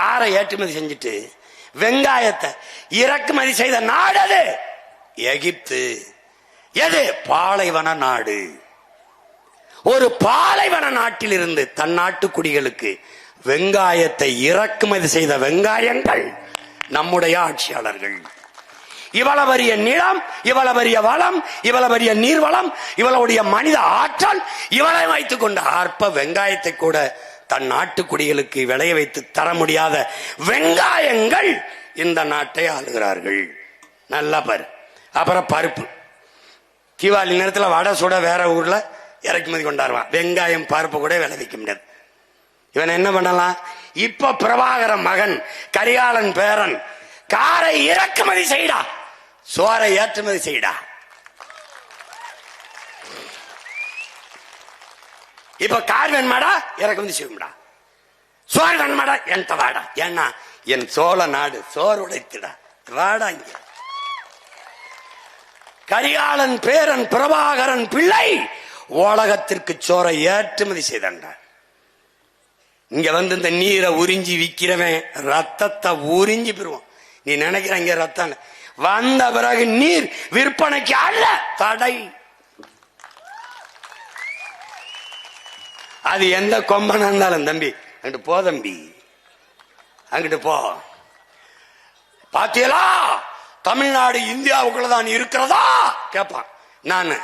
காரை ஏற்றுமதி செஞ்சுட்டு வெங்காயத்தை இறக்குமதி செய்த நாடு அது எகிப்து. எது? பாலைவன நாடு. ஒரு பாலைவன நாட்டில் இருந்து தன் நாட்டு குடிகளுக்கு வெங்காயத்தை இறக்குமதி செய்த வெங்காயங்கள் நம்முடைய ஆட்சியாளர்கள். இவ்வளவு பெரிய நிலம், இவ்வளவு பெரிய வளம், இவ்வளவு பெரிய நீர்வளம், இவளுடைய மனித ஆற்றல், இவளை வைத்துக் கொண்ட அற்ப வெங்காயத்தை கூட தன் நாட்டு குடிகளுக்கு விளைய வைத்து தர முடியாத வெங்காயங்கள் இந்த நாட்டை ஆளுகிறார்கள். நல்லா பாரு. அப்புறம் பருப்பு. தீபாவளி நேரத்தில் வடை சுட வேற ஊர்ல இறக்குமதி கொண்டாடுவான். வெங்காயம் பருப்பு கூட விளைவிக்க முடியாது. இவன் என்ன பண்ணலாம்? இப்ப பிரபாகர மகன், கரிகாலன் பேரன், காரை இறக்குமதி செய்டா, சோரை ஏற்றுமதி செய்டா. இப்ப கார் வேணுமாடா, இறக்குமதி செய்யும்டா. சோறு வேணுமாடா, என்கிட்ட வாடா. ஏன்னா என் சோழ நாடு சோறு உடைத்துடா, வாடா இங்க. கரிகாலன் பேரன் பிரபாகரன் பிள்ளை உலகத்திற்கு சோரை ஏற்றுமதி செய்தான்டா. இங்க வந்து இந்த நீரை உறிஞ்சி விக்கிறவன் ரத்தத்தை உறிஞ்சி பெறுவான். நீ நினைக்கிற இங்க ரத்தம் வந்த பிறகு நீர் விற்பனைக்கு அல்ல, தடை. அது எந்த கொம்பனா இருந்தாலும் தம்பி அங்கிட்டு போ, தம்பி அங்கிட்டு போ. பாத்தீங்களா தமிழ்நாடு இந்தியாவுக்குள்ளதான் இருக்கிறதா கேட்பான். நானு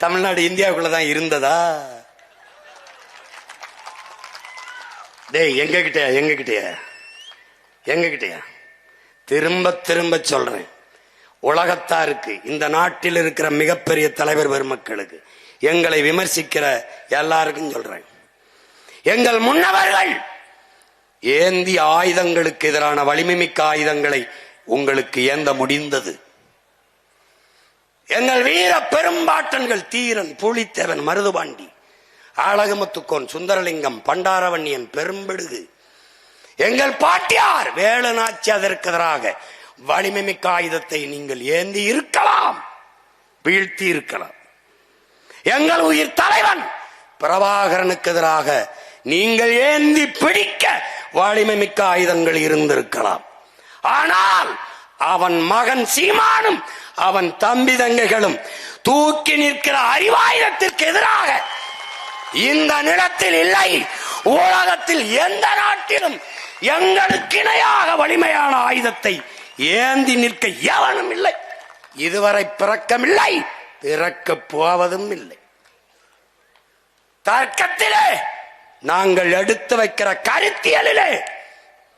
தமிழ்நாடு இந்தியாவுக்குள்ளதான் இருந்ததா? டேய் எங்க கிட்டயா திரும்ப திரும்ப சொல்றேன். உலகத்தாருக்கு, இந்த நாட்டில் இருக்கிற மிகப்பெரிய தலைவர் பெருமக்களுக்கு, எங்களை விமர்சிக்கிற எல்லாருக்கும் சொல்றேன், எங்கள் முன்னவர்கள் ஏந்திய ஆயுதங்களுக்கு எதிரான வலிமை மிக்க ஆயுதங்களை உங்களுக்கு ஏந்த முடிந்தது. எங்கள் வீர பெரும்பாட்டன்கள் தீரன், புலித்தேவன், மருதுபாண்டி, அழகுமுத்துக்கோன், சுந்தரலிங்கம், பண்டாரவன்னியன், பெரும்பெடுகு, எங்கள் பாட்டியார் வேலுநாச்சி அதற்கு எதிராக வலிமை மிக்க ஆயுதத்தை நீங்கள் ஏந்தி இருக்கலாம், வீழ்த்தி இருக்கலாம். எங்கள் உயிர் தலைவன் பிரபாகரனுக்கு எதிராக நீங்கள் ஏந்தி பிடிக்க வலிமை மிக்க ஆயுதங்கள் இருந்திருக்கலாம். ஆனால் அவன் மகன் சீமானும் அவன் தம்பி தங்கைகளும் தூக்கி நிற்கிற அறிவாயுதத்திற்கு எதிராக இந்த நிலத்தில் இல்லை, உலகத்தில் எந்த நாட்டிலும் எங்களுக்கு இணையாக வலிமையான ஆயுதத்தை ஏந்தி நிற்க எவனும் இல்லை. இதுவரை பிறக்கமில்லை, பிறக்க போவதும் இல்லை. தர்க்கத்திலே நாங்கள் எடுத்து வைக்கிற கருத்தியலிலே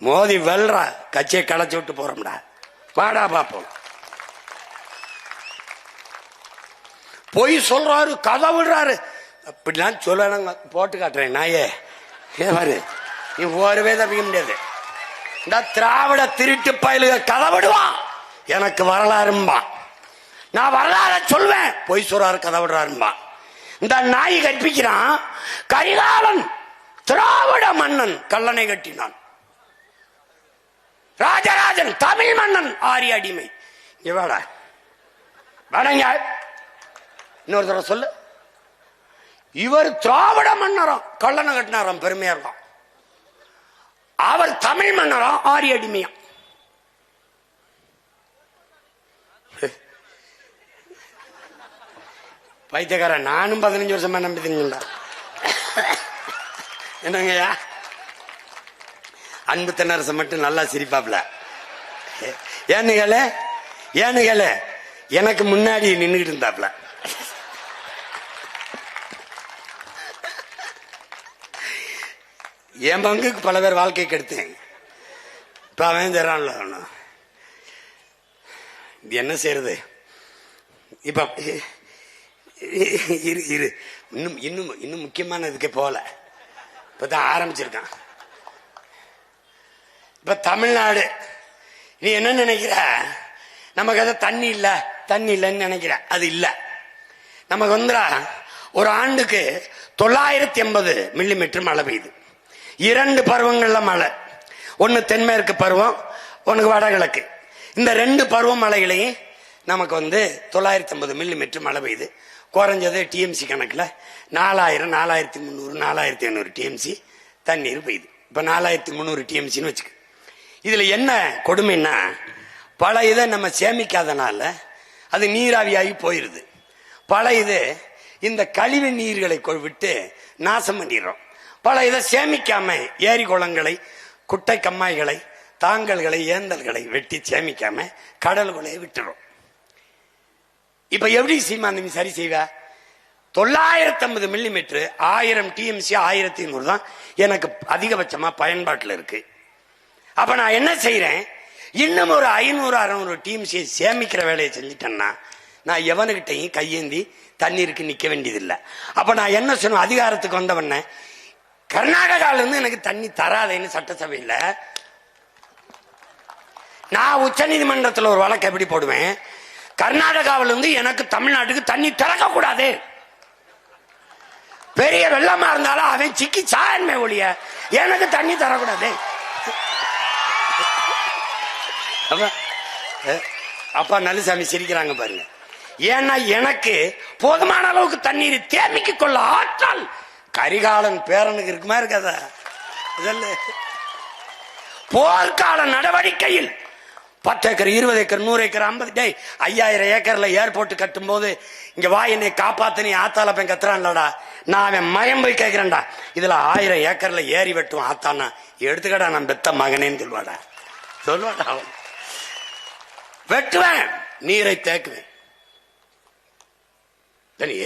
மோதி வெல்ற கட்சியை களைச்சு விட்டு போறோம்டா. வாடா பாப்போம். பொய் சொல்றாரு, கதை விடுறாரு, அப்படிலாம் சொல்ல போட்டு காட்டுறேன். நாயே பாரு, நீ ஒருவே தப்பிக்க முடியாது. இந்த திராவிட திருட்டு பயலுக கதை விடுவான், எனக்கு வரலாறும்பா. நான் வரலாற சொல்வேன், பொய் சொல்றாரு கதை விடுறாரும்பா. இந்த நாய் கற்பிக்கிறான், கரிகாலன் திராவிட மன்னன் கல்லணை கட்டினான், ராஜராஜன் தமிழ் மன்னன் ஆரிய அடிமை. இவாடா வடங்க இன்னொரு தடவை சொல்லு. இவர் திராவிட மன்னரம் கல்லணை கட்டினாராம், பெருமையா இருக்கும். அவர் தமிழ் மன்னரம் ஆரிய அடிமையா. பைத்தியக்காரன், நானும் 15 வருஷமா நம்பித்தீங்களா? என்னங்கய்யா, அன்பு தென்னரசு மட்டும் நல்லா சிரிப்பாப்ல. ஏனுகள எனக்கு முன்னாடி நின்றுட்டு இருந்தாப்ல. என் பங்குக்கு பல பேர் வாழ்க்கை கெடுத்தேன். இப்ப அவன் தரான்ல, என்ன செய்யறது? இப்ப இரு இன்னும் முக்கியமான இதுக்கே போல, இப்பதான் ஆரம்பிச்சிருக்கான். இப்ப தமிழ்நாடு, நீ என்ன நினைக்கிற? நமக்கு அதை தண்ணி இல்லைன்னு நினைக்கிற. அது இல்ல. நமக்கு வந்துடா ஒரு ஆண்டுக்கு 980 மில்லிமீட்டர் மழை பெய்யுது. 2 பருவங்கள்ல மழை, ஒன்னு தென்மேற்கு பருவம், ஒன்னு வடகிழக்கு. இந்த 2 பருவ மழைகளையும் நமக்கு 950 மில்லிமீட்டர் மழை பெய்யுது. குறைஞ்சது டிஎம்சி கணக்குல 4000, 4300, 4500 டிஎம்சி தண்ணீர் பெய்யுது. இப்ப 4300 டிஎம்சின்னு வச்சுக்க. இதுல என்ன கொடுமைன்னா, பல இதை நம்ம சேமிக்காதனால அது நீராவியாகி போயிருது. பல இது இந்த கழிவு நீர்களை விட்டு நாசம் பண்ணிடுறோம். பல இதை சேமிக்காம ஏரி குளங்களை, குட்டை கம்மாய்களை, தாங்கல்களை, ஏந்தல்களை வெட்டி சேமிக்காம கடல்களை விட்டுறோம். இப்ப எப்படி சீமான் சரி செய்வ? 950 மில்லிமீட்டர் 1000 டிஎம்சி 1100 தான் எனக்கு அதிகபட்சமா பயன்பாட்டில் இருக்கு. அப்ப நான் என்ன செய்யறேன்? இன்னும் ஒரு 500-600 டிஎம்சியை சேமிக்கிற வேலையை செஞ்சுட்டேன்னா நான் எவனுகிட்டையும் கையேந்தி தண்ணீருக்கு நிக்க வேண்டியதில்லை. அப்ப நான் என்ன சொன்ன, அதிகாரத்துக்கு வந்தவன கர்நாடகால இருந்து எனக்கு தண்ணி தராதேன்னு சட்டசபையில் நான் உச்ச நீதிமன்றத்தில் ஒரு வழக்கு எப்படி போடுவேன்? கர்நாடகாவில இருந்து எனக்கு தமிழ்நாட்டுக்கு தண்ணி திறக்க கூடாது. பெரிய வெள்ளமா இருந்தாலும் அவன் சிக்கி சாயன்மை ஒழிய எனக்கு தண்ணி தரக்கூடாது. அப்பா நல்லசாமி சிரிக்கிறாங்க பாருங்க. ஏன்னா எனக்கு போதுமான அளவுக்கு தண்ணீர் தேமிக்க கொள்ள ஆற்றல் கரிகாலன் பேரனுக்கு இருக்குமா இருக்காதா? போர்க்கால நடவடிக்கையில் 10 ஏக்கர், 20 ஏக்கர், 100 ஏக்கர், 50 5000 ஏக்கர்ல ஏர்போர்ட் கட்டும் போது இங்க வா என்னை காப்பாத்து நீ ஆத்தால போய் கத்துறான்லடா, நான் அவன் மயம் போய் கேட்கிறேன்டா, இதுல 1000 ஏக்கர்ல ஏறி வெட்டும் ஆத்தானா எடுத்துக்கடா நான் பெத்த மகனேன்னு சொல்வாடா. அவன் வெட்டுவேன், நீரை தேக்குவேன்.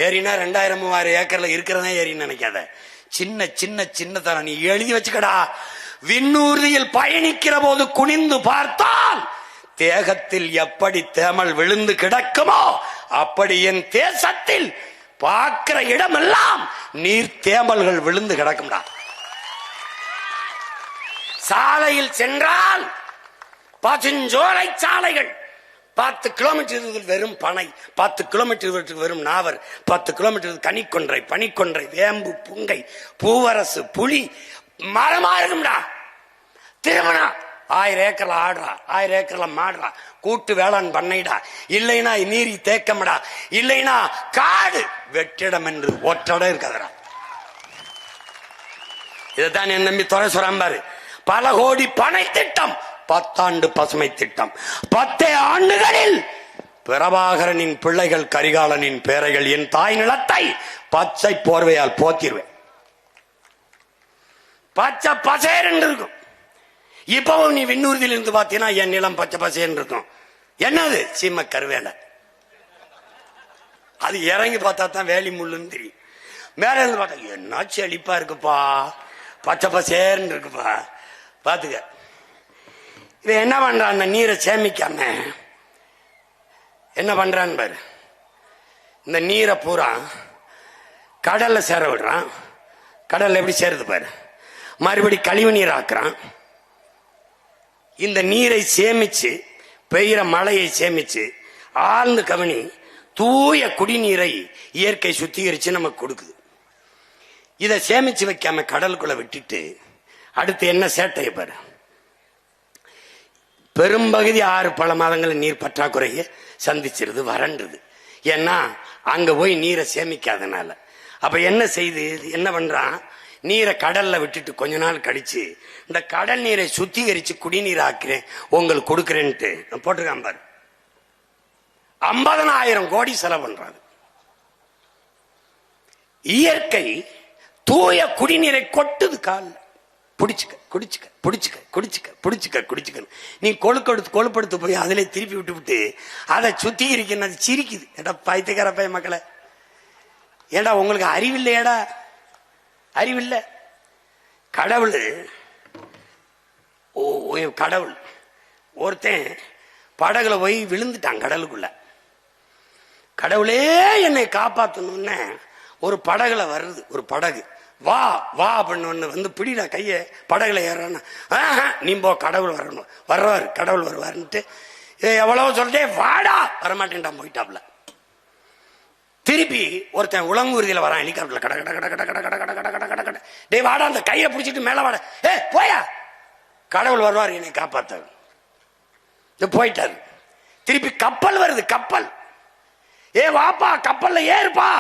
ஏரினா 2000-3000 ஏக்கர்ல இருக்கிறதா ஏரின்னு நினைக்காத. சின்ன சின்ன சின்ன தரம் நீ எழுதி வச்சுக்கடா. விண்ணூர்தியில் பயணிக்கிற போது குனிந்து பார்த்தால் தேகத்தில் எப்படி தேமல் விழுந்து கிடக்குமோ அப்படி என் தேசத்தில் பார்க்கிற இடமெல்லாம் நீர் தேமல்கள் விழுந்து கிடக்கும்டா. சாலையில் சென்றால் பசுஞ்சோலை சாலைகள், 10 கிலோமீட்டர் வெறும் பனை, 10 கிலோமீட்டர் வெறும் நாவர், 10 கிலோமீட்டர் கனிக்கொன்றை, பனிக்கொன்றை, வேம்பு, புங்கை, பூவரசு, புலி மரமா இருக்கும்டா. திருமணம் 1000 ஏக்கர்ல ஆடுறா, 1000 ஏக்கர்ல மாடுறா, கூட்டு வேளாண் பண்ணைடா, இல்லைன்னா நீரி தேக்கம்டா, இல்லைன்னா காடு வெற்றிடம் என்று ஒற்றட இருக்காதடா. இதைத்தான் என் நம்பி துறை சொல்றாரு. பல கோடி பனை திட்டம், 10 ஆண்டு பசுமை திட்டம், 10 ஆண்டுகளில் பிரபாகரனின் பிள்ளைகள் கரிகாலனின் பேரைகள் என் தாய் நிலத்தை பச்சை போர்வையால் போத்திருவேன். பச்சை பசேன்னு இருக்கும். இப்பவும் நீ விண்ணூர்தியில இருந்து பாத்தீங்கன்னா என் நிலம் பச்சை பசேன்னு இருக்கும். என்னது? சீம கருவேலை. அது இறங்கி பார்த்தா தான் வேலி முள்ளுன்னு தெரியும். மேல இருந்து பார்த்தா என்ன செழிப்பா இருக்குப்பா, பச்சை பசேன்னு இருக்குப்பா. பாத்துக்க, இவன் என்ன பண்றான்? அந்த நீரை சேமிக்காம என்ன பண்றான்னு பாரு. இந்த நீரை பூரா கடல்ல சேர விடுறான். கடல்ல எப்படி சேருது பாரு. மறுபடி கழிவு நீர் ஆக்குறான். இந்த நீரை சேமிச்சு, பெய்கிற மழையை சேமிச்சு, ஆழ்ந்து கவனி, தூய குடிநீரை இயற்கை சுத்திகரிச்சு நமக்கு கொடுக்குது. இதை சேமிச்சு வைக்காம கடலுக்குள்ள விட்டுட்டு அடுத்து என்ன சேட்டைய பாரு. பெரும்பகுதி 6 பல மாதங்கள் நீர் பற்றாக்குறையை சந்திச்சிருது, வறண்டுது. ஏன்னா அங்க போய் நீரை சேமிக்காதனால. அப்ப என்ன செய்து, என்ன பண்றான்? நீரை கடல்ல விட்டுட்டு கொஞ்ச நாள் கழிச்சு இந்த கடல் நீரை சுத்திகரிச்சு குடிநீர் ஆக்கிறேன் உங்களுக்கு கொடுக்கறேன்ட்டு போட்டிருக்கான் பாரு. 50,000 கோடி செலவு பண்றாங்க. இயற்கை தூய குடிநீரை கொட்டுது காலில். புடிச்சுக்க குடிச்சுக்க புடிச்சுக்க குடிச்சுக்க புடிச்சுக்க குடிச்சுக்க. நீ கொழுப்படுத்து போய் அதிலே திருப்பி விட்டு அதை சுத்திகரிக்கணும். அது சிரிக்குது. ஏடா பைத்தியக்கார பைய மக்களை, ஏடா உங்களுக்கு அறிவில்லையடா, அறிவில்லை. கடவுள் கடவுள் ஒருத்தன் படகுல போய் விழுந்துட்டான் கடலுக்குள்ள. கடவுளே என்னை காப்பாற்றணும்னு ஒரு படகுல வருது. ஒரு படகு வா வா அப்படின்னு வந்து பிடிடா கைய, படகுல ஏறான. நீ போ, கடவுள் வரணும், வர்றாரு, கடவுள் வருவாருன்ட்டு எவ்வளவு சொல்லிட்டே வாடா, வரமாட்டேன்டான், போயிட்டாப்ல. திருப்பி ஒருத்தன் உலங்கூர்தியில வரான் ஹெலிகாப்டர்ல, கட கட கட கட கட கட கட கட கட கட. டேய் வாடா, அந்த கையை பிடிச்சிட்டு மேல வாடா. போயா, கடவுள் வருவார் என்னை காப்பாத்த. போயிட்டாரு. திருப்பி கப்பல் வருது, கப்பல். வாப்பா, கப்பல்ல ஏறுப்பா.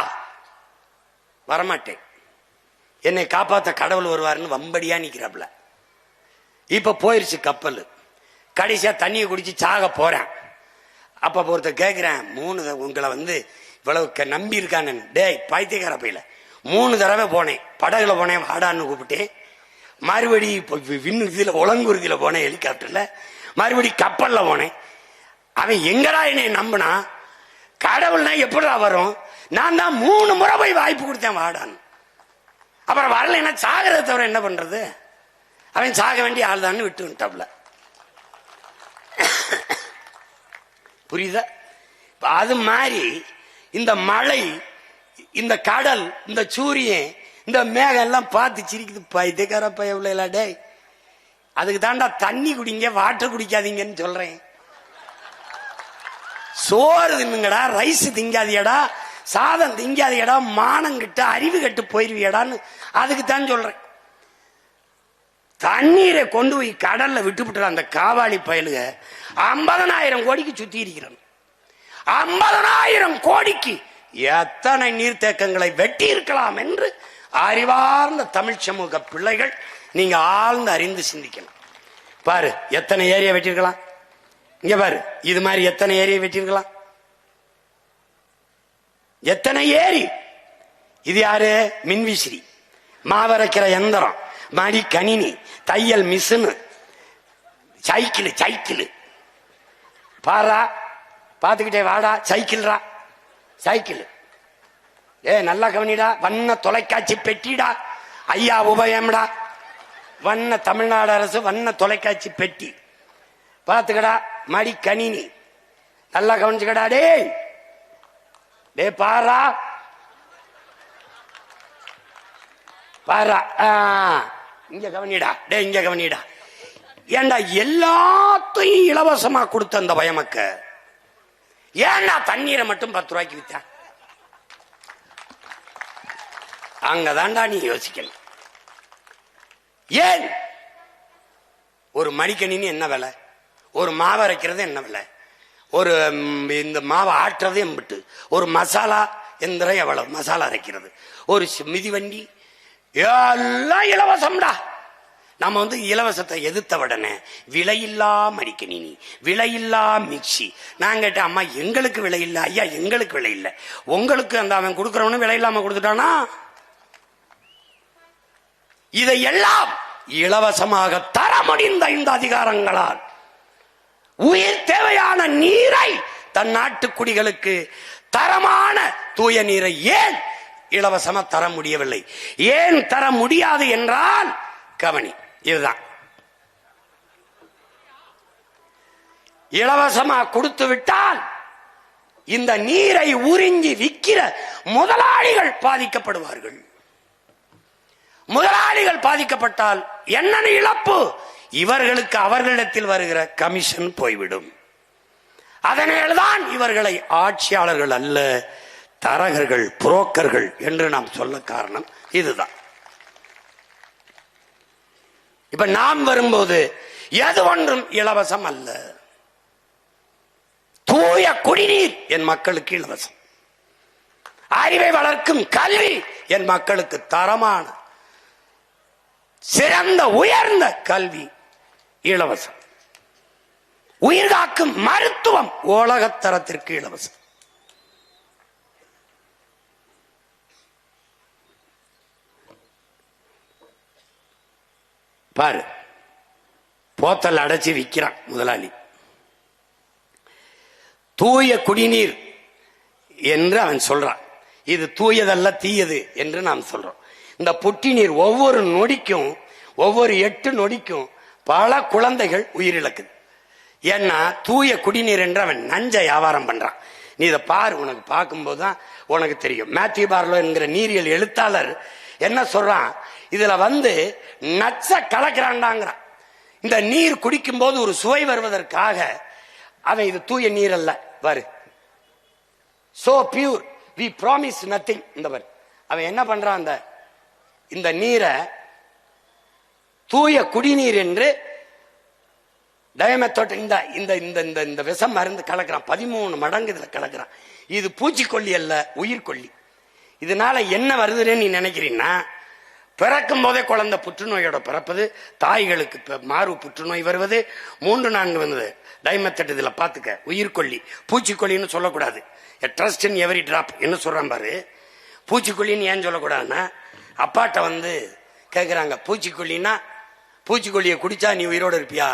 வரமாட்டேன், என்னை காப்பாத்த கடவுள் வருவாருன்னு வம்படியா நிக்கிறாப்ல. இப்ப போயிருச்சு கப்பல். கடைசியா தண்ணியை குடிச்சு சாக போறேன். அப்ப ஒருத்தர் கேட்கிறேன், 3 உங்களை வந்து இவ்வளவு நம்பி இருக்கானு. டேய் பைத்தியக்கார பையில, 3 தடவை போனேன், படகுல போனேன், வாடான்னு கூப்பிட்டேன். மறுபடி விண்ணுறுதியில உலங்குருதியில போனேன் ஹெலிகாப்டர்ல, மறுபடி கப்பல்ல போனேன். அவன் எங்கடா என்னை நம்பினா? கடவுள்னா எப்படிடா வரும்? நான் தான் 3 முறை போய் வாய்ப்பு கொடுத்தேன் வாடான்னு. அப்புறம் வரல, என்ன சாகிறத தவிர என்ன பண்றது? அவன் சாக வேண்டிய ஆள் தான் விட்டு விட்டாப்ல. புரியுதா? அது மாதிரி இந்த மழை, இந்த கடல், இந்த சூரியன், இந்த மேகம் எல்லாம் பார்த்து சிரிக்குது. பைத்தியக்கார பையல, டேய் அதுக்கு தாண்டா தண்ணி குடிங்க, வாட்டர் குடிக்காதீங்கன்னு சொல்றேன். சோறு தின்னுங்கடா, ரைஸ் திங்காதியடா, சாதம் திங்காதியடா, மானம் கிட்ட அறிவு கட்டு போயிருவியடான்னு அதுக்கு தான் சொல்றேன். தண்ணீரை கொண்டு போய் கடல்ல விட்டுவிட்டு அந்த காவாளி பயலுக 50,000 கோடிக்கு சுத்தி இருக்கிறான். 50,000 கோடிக்கு எத்தனை நீர்த்தேக்கங்களை வெட்டி இருக்கலாம் என்று அறிவார்ந்த தமிழ் சமூக பிள்ளைகள் நீங்க ஆழ்ந்து அறிந்து சிந்திக்கணும். பாரு, எத்தனை ஏரியா வெட்டிருக்கலாம். இங்க பாரு, இது மாதிரி எத்தனை ஏரியா வெட்டிருக்கலாம், எத்தனை ஏரி. இது யாரு? மின்விசிறி, மாவரைக்கிற எந்திரம், மடி கணினி, தையல் மிஷினு, சைக்கிள். பாரா, பாத்துக்கிட்டே வாடா, சைக்கிள்ரா, சைக்கிள். நல்லா கவனிடா. வண்ண தொலைக்காட்சி பெட்டிடா, ஐயா உபயம்டா. வண்ண தமிழ்நாடு அரசு வண்ண தொலைக்காட்சி பெட்டி பாத்துக்கடா. மடி கணினி நல்லா கவனிச்சுக்கடா. டே பாரா பாரா, இங்க கவனிடா. இங்க கவனிடா. ஏண்டா எல்லாத்தையும் இலவசமா கொடுத்த அந்த பயமக்க ஏன்னா தண்ணீரை மட்டும் 10 ரூபாய்க்கு வித்தா? அங்கதான்டா நீ யோசிக்கணும். ஏன் ஒரு மடிக்கணினி என்ன விலை, ஒரு மாவு அரைக்கிறது என்ன விலை, ஒரு இந்த மாவை ஆட்டுறது எம்பிட்டு, ஒரு மசாலா எந்திரம் எவ்வளவு, மசாலா அரைக்கிறது, ஒரு மிதிவண்டி, எல்லாம் இலவசம்டா. நம்ம வந்து இலவசத்தை எதிர்த்த உடனே விலையில்லா மடிக்கணினி, விலையில்லா மிக்சி. நான் கேட்டேன், அம்மா எங்களுக்கு விலை இல்லை. ஐயா எங்களுக்கு விலை இல்லை, உங்களுக்கு அந்த அவன் கொடுக்கறவனு விலை இல்லாம கொடுத்துட்டானா? இதையெல்லாம் இலவசமாக தர முடிந்த இந்த அதிகாரங்களால் உயிர் தேவையான நீரை தன் நாட்டு குடிகளுக்கு தரமான தூய நீரை ஏன் இலவசமா தர முடியவில்லை? ஏன் தர முடியாது என்றால் கவனி, இதுதான். இலவசமா கொடுத்து விட்டால் இந்த நீரை உறிஞ்சி விற்கிற முதலாளிகள் பாதிக்கப்படுவார்கள். முதலாளிகள் பாதிக்கப்பட்டால் என்ன இழப்பு? இவர்களுக்கு அவர்களிடத்தில் வருகிற கமிஷன் போய்விடும். அதனால்தான் இவர்களை ஆட்சியாளர்கள் அல்ல, தரகர்கள், புரோக்கர்கள் என்று நாம் சொல்ல காரணம் இதுதான். இப்ப நாம் வரும்போது எது ஒன்றும் இலவசம் அல்ல. தூய குடிநீர் என் மக்களுக்கு இலவசம். அறிவை வளர்க்கும் கல்வி என் மக்களுக்கு தரமான சிறந்த உயர்ந்த கல்வி இலவசம். உயிர்காக்கும் மருத்துவம் உலகத்தரத்திற்கு இலவசம். பாரு, போத்தல் அடைச்சி விற்கிறான் முதலாளி. தூய குடிநீர் என்று அவன் சொல்றான். இது தூயதல்ல, தீயது என்று நாம் சொல்றோம். இந்த புட்டி நீர் ஒவ்வொரு நொடிக்கும், ஒவ்வொரு 8 நொடிக்கும் பல குழந்தைகள் உயிரிழக்குது. ஏன்னா தூய குடிநீர் என்று அவன் நஞ்ச வியாபாரம் பண்றான். நீ இதை பாரு, உனக்கு பார்க்கும்போதுதான் உனக்கு தெரியும். மேத்யூ பார்லோ என்கிற நீரியல் எழுத்தாளர் என்ன சொல்றான், இதுல நச்ச கலக்கிறான்டாங்கிறான். இந்த நீர் குடிக்கும் போது ஒரு சுவை வருவதற்காக அவன் இது தூய நீர் அல்ல பாரு, so pure we promise nothing. இந்த பாரு, அவன் என்ன பண்றான், இந்த நீரை தூய குடிநீர் என்று டயமெத்தோட் இந்த விஷம் மருந்து கலக்கிறான். 13 மடங்கு இதுல கலக்கிறான். இது பூச்சிக்கொல்லி அல்ல, உயிர்கொல்லி. இதனால என்ன வருதுன்னு நீ நினைக்கிறீன்னா, பிறக்கும் போதே குழந்தை புற்றுநோயோட பிறப்பது, தாய்களுக்கு மாறு புற்றுநோய் வருவது, 3-4 வந்தது டைமெத்தட். இதுல பாத்துக்க, உயிர்கொல்லி. பூச்சிக்கொல்லின்னு சொல்லக்கூடாது. ட்ரஸ்ட் இன் எவரி டிராப் என்ன சொல்றான் பாரு. பூச்சிக்கொல்லின்னு ஏன் சொல்லக்கூடாதுன்னா, அப்பாட்ட கேக்குறாங்க, பூச்சிக்கொல்லின்னா பூச்சிக்கொல்லியை குடிச்சா நீ உயிரோட இருப்பியா,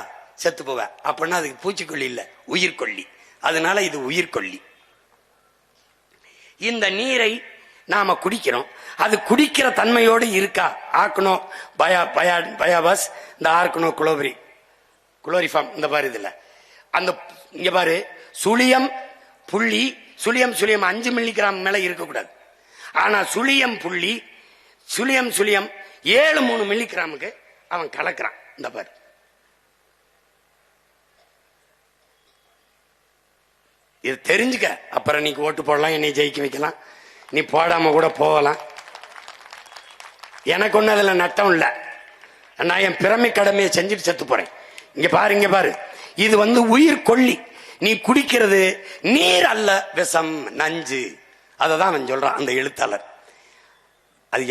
செத்து போவ. அப்படின்னா அதுக்கு பூச்சிக்கொல்லி இல்ல, உயிர்கொல்லி. அதனால இது உயிர்கொல்லி. இந்த நீரை நாம குடிக்கிறோம். அது குடிக்கிற தன்மையோடு இருக்கா? ஆர்கனோ பயாபஸ், இந்த ஆர்கனோ குளோரிஃபார்ம், இந்த பாரு இதுல அந்த இங்க பாரு, சுழியம் புள்ளி, சுழியம் 5 மில்லிகிராம் மேல இருக்கக்கூடாது. ஆனா சுழியம் புள்ளி, சுழியம் 7-3 மில்லிகிராமுக்கு அவன் கலக்கிறான். இந்த பாரு, இது தெரிஞ்சுக்க. அப்புறம் நீ ஓட்டு போடலாம், என்னை ஜெயிக்க வைக்கலாம், நீ போடாம கூட போகலாம். எனக்கு ஒண்ணு அதுல நட்டம் இல்ல. நான் என் பிறமை கடமையை செஞ்சுட்டு செத்து போறேன். இங்க பாரு, இது உயிர் கொல்லி. நீ குடிக்கிறது நீர் அல்ல, விஷம், நஞ்சு. அததான் அவன் சொல்றான் அந்த எழுத்தாளர். அது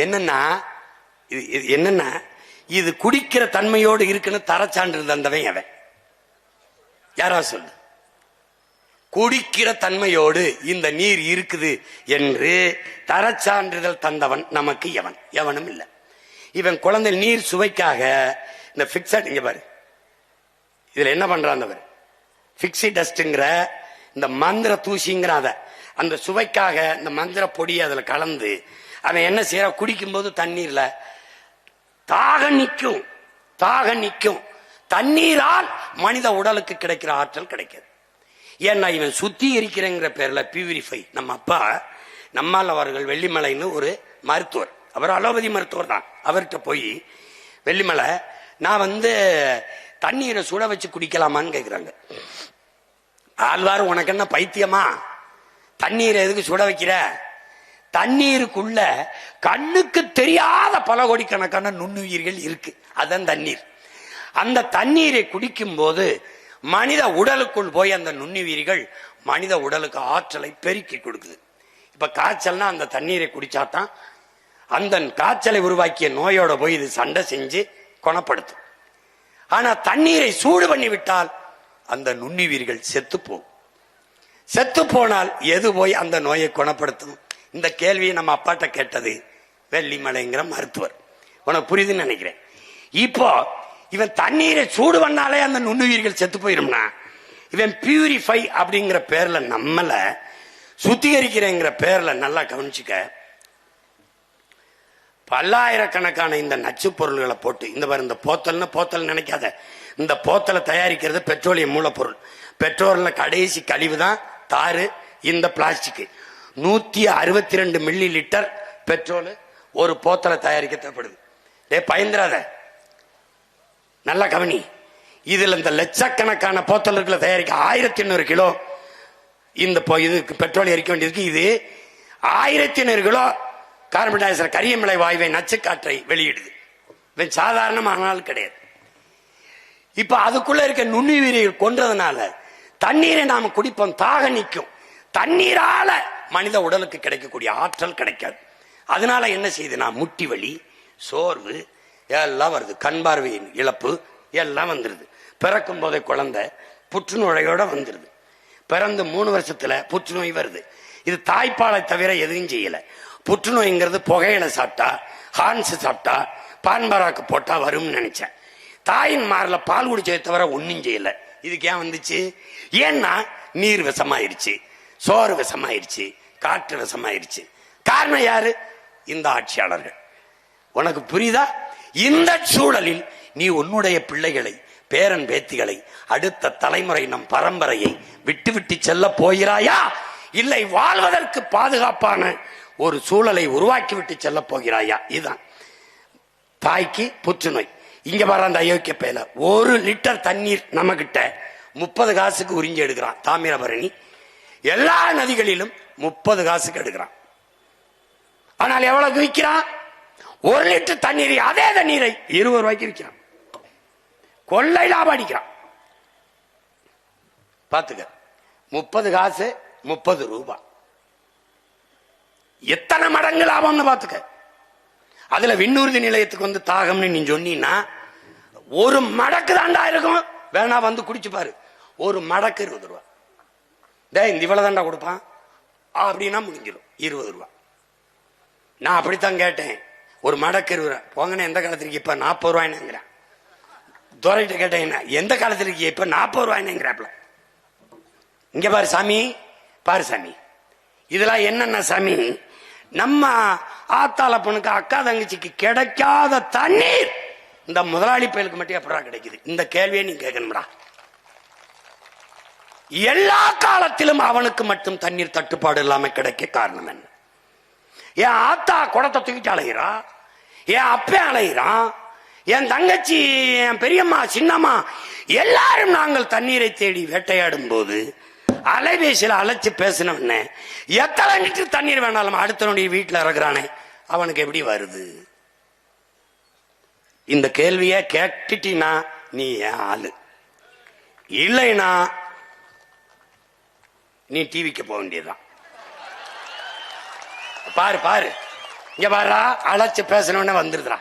என்னன்னா இது குடிக்கிற தன்மையோடு இருக்குன்னு தரச்சான்று தந்தவன் அவன். யாரா சொல்லு, குடிக்கிற தன்மையோடு இந்த நீர் இருக்குது என்று தரச்சான்றிதழ் தந்தவன் நமக்கு எவனும் இல்லை. இவன் குழந்தை நீர் சுவைக்காக இந்த பிக்சட், இங்க பாரு, இதுல என்ன பண்றான், பிக்ஸி டஸ்ட்ங்கிற இந்த மந்திர தூசிங்கிற அந்த சுவைக்காக இந்த மந்திர பொடியை அதுல கலந்து அவன் என்ன செய்யற, குடிக்கும் போது தண்ணீர்ல தாக நிக்கும். தண்ணீரால் மனித உடலுக்கு கிடைக்கிற ஆற்றல் கிடைக்கிறது. ஏன்னா இவன் சுத்தி இருக்கிறங்கிற பேர்ல பியூரிஃபை. நம்ம அப்பா நம்மால் அவர்கள் வெள்ளிமலைன்னு ஒரு மருத்துவர், அவர் அலோபதி மருத்துவர் தான். அவர்கிட்ட போய், வெள்ளிமலை, நான் தண்ணீரை சுட வச்சு குடிக்கலாமான்னு கேக்குறாங்க. ஆழ்வார், உனக்கு என்ன பைத்தியமா, தண்ணீரை எதுக்கு சுட வைக்கிற? தண்ணீருக்குள்ள கண்ணுக்கு தெரியாத பல கோடிக்கணக்கான நுண்ணுயிர்கள் இருக்கு, அதான் தண்ணீர். அந்த தண்ணீரை குடிக்கும் போது மனித உடலுக்குள் போய் அந்த நுண்ணுயிர்கள் மனித உடலுக்கு ஆற்றலை பெருக்கி கொடுக்குது. இப்ப காய்ச்சல்னா அந்த தண்ணீரை குடிச்சாதான் அந்த காய்ச்சலை உருவாக்கிய நோயோட போய் இது சண்டை செஞ்சு குணப்படுத்தும். ஆனா தண்ணீரை சூடு பண்ணி விட்டால் அந்த நுண்ணுயிர்கள் செத்து போனால் எது போய் அந்த நோயை குணப்படுத்தும்? இந்த கேள்வியை நம்ம அப்பாட்ட கேட்டது வெள்ளிமலைங்கிற மருத்துவர். உனக்கு புரியுதுன்னு நினைக்கிறேன். இப்போ இவன் தண்ணீரை சூடு பண்ணாலே அந்த நுண்ணுயிர்கள் செத்து போயிரும்னா, இவன் பியூரிஃபை அப்படிங்கிற பேர்ல நம்மள சுத்திகரிக்கிறேங்கிற பேர்ல நல்லா கவனிச்சுக்க, பல்லாயிரக்கணக்கான இந்த நச்சு பொருள்களை போட்டு இந்த போத்தல் நினைக்காத, இந்த போத்தலை தயாரிக்கிறது பெட்ரோலியம் மூலப்பொருள். பெட்ரோல்ல கடைசி கழிவு தான் தாரு, இந்த பிளாஸ்டிக். 162 மில்லி லிட்டர் பெட்ரோல் ஒரு போத்தலை தயாரிக்க தேவைப்படுது. பயந்துராத, நல்லா கவனி. இதுல இந்த லட்சக்கணக்கான போத்தல்களை தயாரிக்க 1800 கிலோ இந்த இதுக்கு பெட்ரோல் எரிக்க வேண்டியதுக்கு. இது 1800 கிலோ கார்பன் டை ஆக்சைடு கரியமிலை வாயுவை நச்சுக்காற்றை வெளியிடுது. சாதாரணமான கிடையாது. இப்ப அதுக்குள்ள இருக்க நுண்ணுயிரிகள் கொன்றதுனால தண்ணீரை நாம குடிப்போம், தாக நிற்கும். தண்ணீரால மனித உடலுக்கு கிடைக்கக்கூடிய ஆற்றல் கிடைக்காது. அதனால என்ன செய்யுதுன்னா முட்டி வலி, சோர்வு எல்லாம் வருது, கண் பார்வையின் இழப்பு எல்லாம் வந்துருது. பிறக்கும் போதே குழந்தை புற்றுநோயோட வந்துருது. பிறந்து 3 வருஷத்துல புற்றுநோய் வருது. இது தாய்ப்பாலை தவிர எதுவும் செய்யல. புற்றுநோய்ங்கிறது புகையில சாப்பிட்டா, ஹான்ஸ் சாப்பிட்டா, பான்பராக்கு போட்டா வரும்னு நினைச்சேன். தாயின் மார்ல பால் குடிச்சதை தவிர ஒன்னும் செய்யல. இதுக்கு ஏன் வந்துச்சு? ஏன்னா நீர் விஷமாயிருச்சு, சோறு விஷமாயிருச்சு, காற்று விஷமாயிருச்சு. காரணம் யாரு? இந்த ஆட்சியாளர்கள். உனக்கு புரியுதா? இந்த சூழலில் நீ உன்னுடைய பிள்ளைகளை, பேரன் பேத்திகளை, அடுத்த தலைமுறை, நம் பரம்பரையை விட்டு விட்டு செல்ல போகிறாயா, இல்லை வாழ்வதற்கு பாதுகாப்பான ஒரு சூழலை உருவாக்கி விட்டு செல்ல போகிறாயா? இதுதான் தாய்க்கு புற்றுநோய். இங்க வர அந்த அயோக்கிய பையல 1 லிட்டர் தண்ணீர் நம்ம கிட்ட 30 காசுக்கு உறிஞ்சி எடுக்கிறான். தாமிரபரணி எல்லா நதிகளிலும் 30 காசுக்கு எடுக்கிறான். ஆனால் எவ்வளவு விற்கிறான்? 1 லிட்டர் தண்ணீர், அதே தண்ணீரை 20 ரூபாய்க்கு விற்கிறான். கொள்ளை லாபம் அடிக்கிறான். பாத்துக்க, 30 காசு 30 ரூபாய், எத்தனை மடங்கு லாபம்னு பாத்துக்க. அதுல விண்ணூர்தி நிலையத்துக்கு வந்து தாகம்னு நீ சொன்னீன்னா 1 மடக்கு தாண்டா இருக்கும். வேணா வந்து குடிச்சு பாரு. 1 மடக்கு 20 ரூபாய். இந்த இவ்வளவு தாண்டா கொடுப்பான் அப்படின்னா முடிஞ்சிடும் 20 ரூபாய். நான் அப்படித்தான் கேட்டேன். 1 மடக்கு 20 ரூபாய். போங்கன்னு எந்த காலத்துக்கு இப்ப 40 ரூபாய்னுங்கிறேன். துரைகிட்ட கேட்டேன், எந்த காலத்துக்கு இப்ப 40 ரூபாய்னுங்கிறாப்ல. இங்க பாரு சாமி, பாரு சாமி, இதெல்லாம் என்னென்ன சாமி? நம்ம ஆத்தால பொண்ணுக்கு, அக்கா தங்கச்சிக்கு கிடைக்காத தண்ணீர் இந்த முதலாளி பயலுக்கு மட்டும் எப்படா கிடைக்குது? இந்த கேள்வியை நீ கேட்கணும்டா. எல்லா காலத்திலும் அவனுக்கு மட்டும் தண்ணீர் தட்டுப்பாடு இல்லாம கிடைக்க காரணம் என்ன? என் ஆத்தா குடத்தை தூக்கிட்டு அலைகிறா, என் அப்பே அலைகிறான், என் தங்கச்சி, என் பெரியம்மா, சின்னம்மா எல்லாரும் நாங்கள் தண்ணீரை தேடி வேட்டையாடும் போது அலைபேசியில் அழைச்சு பேசினவன எத்தனை லிட்டர் தண்ணீர் வேணாலும் அடுத்தவனுடைய வீட்டில் இறக்குறானே, அவனுக்கு எப்படி வருது? இந்த கேள்விய கேட்டுட்டீனா நீ ஏன் ஆளு, இல்லைனா நீ டிவிக்கு போக வேண்டியதுதான். பாரு பாரு, இங்க பாரு, அழைச்சு பேசணும்னு வந்துருதுடா.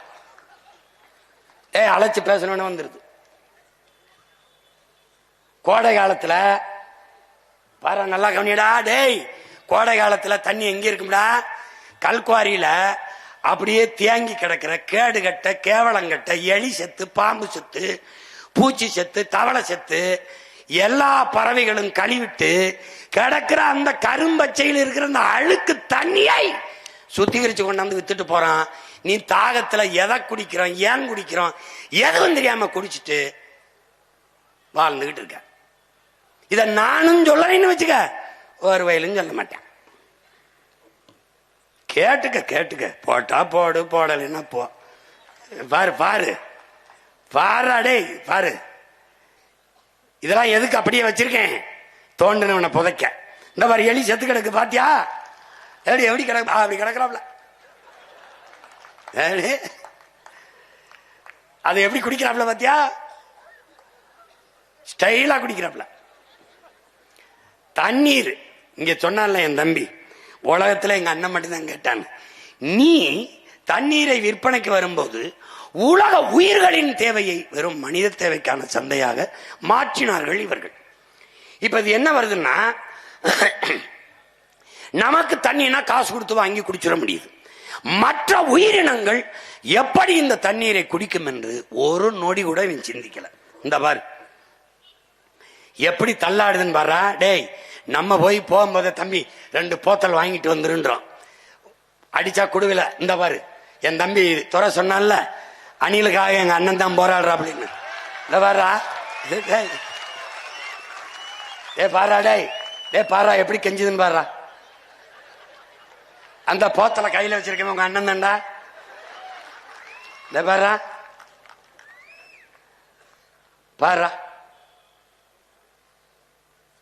அழைச்சு பேசணும்னு வந்துருது. கோடை காலத்துல பாரு, நல்லா கவனிடா. டேய், கோடை காலத்துல தண்ணி எங்க இருக்கும்டா? கல்குவாரியில அப்படியே தேங்கி கிடக்கிற கேடு கட்ட, கேவலங்கட்ட, எலி செத்து, பாம்பு செத்து, பூச்சி செத்து, தவளை செத்து, எல்லா பறவைகளும் கழிவிட்டு கிடக்கிற அந்த கரும்பச்சையில் இருக்கிற அந்த அழுக்கு தண்ணியை சுத்திகரிச்சு கொண்டாந்து வித்துட்டு போறான். நீ தாகத்துல எதை குடிக்கிறோம், ஏன் குடிக்கிறோம், எதுவும் தெரியாம குடிச்சிட்டு வாழ்ந்துகிட்டு இருக்க. இத நானும் சொல்லலைன்னு வச்சுக்க, ஒரு வயலும் சொல்ல மாட்டேன். கேட்டுக்க கேட்டுக்க, போட்டா போடு, போடலைன்னா போ. பாரு பாரு பாரு, அடே பாரு, இதெல்லாம் எதுக்கு அப்படியே வச்சிருக்கேன்? தோண்டினவனை புதைக்க. இந்த மாதிரி எலி செத்து கிடக்கு பாத்தியா? எப்படி கிடக்கு? அப்படி கிடக்குறாப்ல. அது எப்படி குடிக்கிறாப்ல பாத்தியா? ஸ்டைலா குடிக்கிறாப்ல. தண்ணீர் இங்க சொன்னால என் தம்பி, உலகத்துல எங்க அண்ணன் மட்டும்தான் கேட்டான், நீ தண்ணீரை விற்பனைக்கு வரும்போது உலக உயிர்களின் தேவையை வெறும் மனித தேவைக்கான சந்தையாக மாற்றினார்கள் இவர்கள். இப்ப இது என்ன வருதுன்னா, நமக்கு தண்ணினா காசு கொடுத்து வாங்கி குடிச்சிட முடியுது. மற்ற உயிரினங்கள் எப்படி இந்த தண்ணீரை குடிக்கும் என்று ஒரு நொடி கூட இவன் சிந்திக்கல. இந்த பாரு எப்படி தள்ளாடுதுன்னு பாரா. டேய், நம்ம போய் போகும்போது தம்பி 2 போத்தல் வாங்கிட்டு வந்துருன்றோம். அடிச்சா குடுவில. இந்த பாரு என் தம்பி துறை சொன்னான்ல, அணிலுக்காக எங்க அண்ணன் தான் போராடுறா அப்படின்னு. இந்த பாரா, டே பாரா, டே பாரா எப்படி கெஞ்சுதுன்னு பாரா. அந்த போத்தலை கையில வச்சிருக்கேன் உங்க அண்ணன் தான்டா. இந்த பாரா பாரா,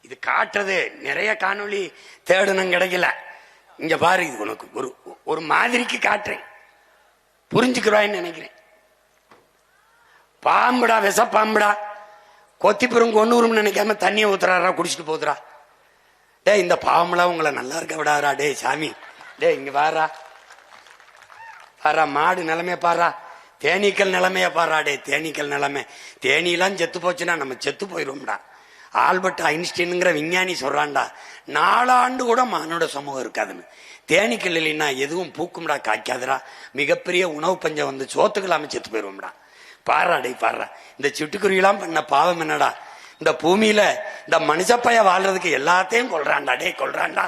இது காட்டுறது நிறைய காணொளி தேடணும் கிடைக்கல. இங்க பாரு, இது உனக்கு ஒரு மாதிரிக்கு காட்டுறேன், புரிஞ்சுக்கிறான்னு நினைக்கிறேன். பாம்புடா, விஷ பாம்புடா, கொத்தி பெரும் கொன்னூரும் நினைக்காம தண்ணியை ஊத்துறாரா, குடிச்சிட்டு போதுரா. டே இந்த பாம்புலாம் உங்களை நல்லா இருக்க விடாதா. டே சாமி, டே இங்க பாரா பாரா, மாடு நிலைமைய பாரா, தேனீக்கள் நிலைமைய பாரா. டே தேனீக்கள் நிலைமை, தேனீலாம் செத்து போச்சுன்னா நம்ம செத்து போயிடும்டா. ஆல்பர்ட் ஐன்ஸ்டீனுங்கிற விஞ்ஞானி சொல்றான்டா, 4 ஆண்டு கூட மானோட சமூகம் இருக்காதுன்னு. தேனீக்கள் இல்லைன்னா எதுவும் பூக்கும்டா, காய்க்காதுடா. மிகப்பெரிய உணவு பஞ்சம் வந்து சோத்துக்கலாம செத்து போயிடுவோம்டா. பாரா டே பாரா, இந்த சிட்டுக்குருவிலாம் பண்ண பாவம் என்னடா. இந்த பூமியில இந்த மனுஷப்பைய வாழ்றதுக்கு எல்லாத்தையும் கொல்றான்டா. டே கொல்றான்டா.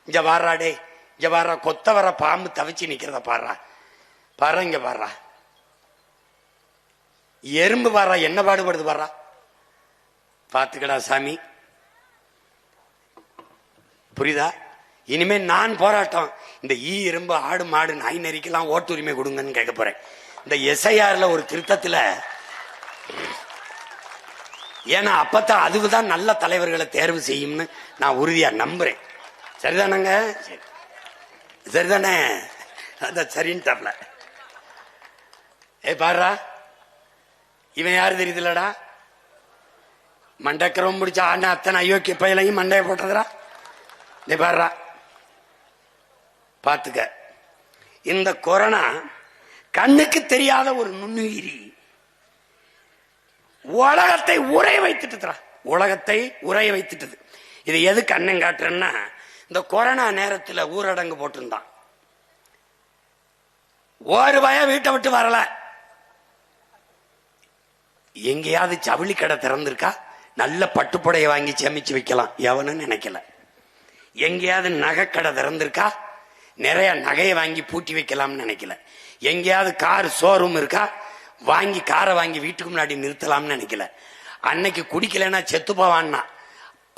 இங்க பாரா, டே இங்க பாரா, கொத்த வர பாம்பு தவிச்சு நிக்கிறத பாரா. பாரா இங்க பாரா, எறும்பு பாரா என்ன பாடுபடுது பாரா. பாத்துக்கடா சாமி, புரியுதா? இனிமே நான் போராட்டம். இந்த எறும்பு ஆடு மாடு நாய் நரிக்கெல்லாம் ஓட்டு உரிமை கொடுங்கன்னு கேட்க போறேன். இந்த எஸ்ஐஆர்ல ஒரு திருத்தத்துல, ஏன்னா அப்பதான் அதுதான் நல்ல தலைவர்களை தேர்வு செய்யும்னு நான் உறுதியா நம்புறேன். சரிதானங்க? சரிதானே? அதான் சரின்ட்டாப்ல. பாருடா, இவன் யாரு தெரியுதுலடா? மண்டக்கரம் முடிச்ச ஆனா அத்தனை அயோக்கிய பயிலையும் மண்டைய போட்டதுரா. பாருடா, பாத்துக்க. இந்த கொரோனா கண்ணுக்கு தெரியாத ஒரு நுண்ணுயிரி உலகத்தை உரைய வைத்துட்டு, உலகத்தை உரைய வைத்துட்டது. இது எது கண்ணன் காட்டுறேன்னா, இந்த கொரோனா நேரத்தில் ஊரடங்கு போட்டிருந்தான். ஒரு பயம் வீட்டை விட்டு வரல. எங்கேயாவது ஜவுளி கடை திறந்திருக்கா, நல்ல பட்டுப்புடைய வாங்கி சேமிச்சு வைக்கலாம் எவனும் நினைக்கல. எங்கேயாவது நகைக்கடை திறந்திருக்கா, நிறைய நகையை வாங்கி பூட்டி வைக்கலாம்னு நினைக்கல. எங்கேயாவது கார் ஷோரூம் இருக்கா, வாங்கி காரை வாங்கி வீட்டுக்கு முன்னாடி நிறுத்தலாம்னு நினைக்கல. அன்னைக்கு குடிக்கலன்னா செத்து போவான்னா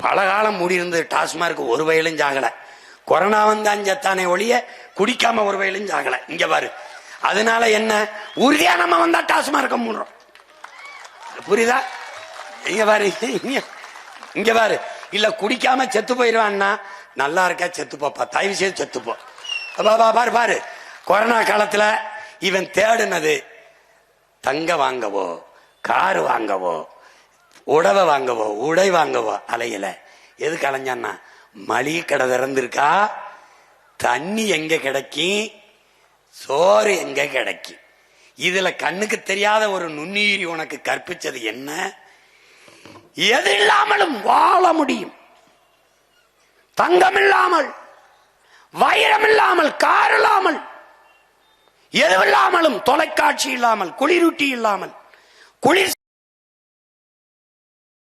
பல காலம் மூடி இருந்தது டாஸ்மார்க், ஒரு வயலும் ஜாகல. கொரோனா வந்தான் செத்தானே ஒழிய குடிக்காம ஒரு வயலும் ஜாகல. இங்க பாரு, அதனால என்ன உறுதியா நம்ம வந்தா டாஸ்மார்க்க மூடுறோம். புரியுதா? இங்க பாரு, இங்க பாரு. இல்ல குடிக்காம செத்து போயிருவான்னா, நல்லா இருக்கா செத்து போப்பா, தயவு செய்து செத்து போ. பாரு பாரு, கொரோனா காலத்துல இவன் தேடுனது தங்க வாங்கவோ, காரு வாங்கவோ, உடவை வாங்கவோ, உடை வாங்கவோ அலையில. எதுக்கு அலைஞ்சான்னா, மளிகை கடை திறந்திருக்கா, தண்ணி எங்க கிடைக்கும், சோறு எங்க கிடைக்கும். இதுல கண்ணுக்கு தெரியாத ஒரு நுண்ணுயிரி உனக்கு கற்பிச்சது என்ன? எது இல்லாமலும் வாழ முடியும். தங்கம் இல்லாமல், வைரம் இல்லாமல், கார் இல்லாமல், எது இல்லாமலும், தொலைக்காட்சி இல்லாமல், குளிரூட்டி இல்லாமல், குளிர்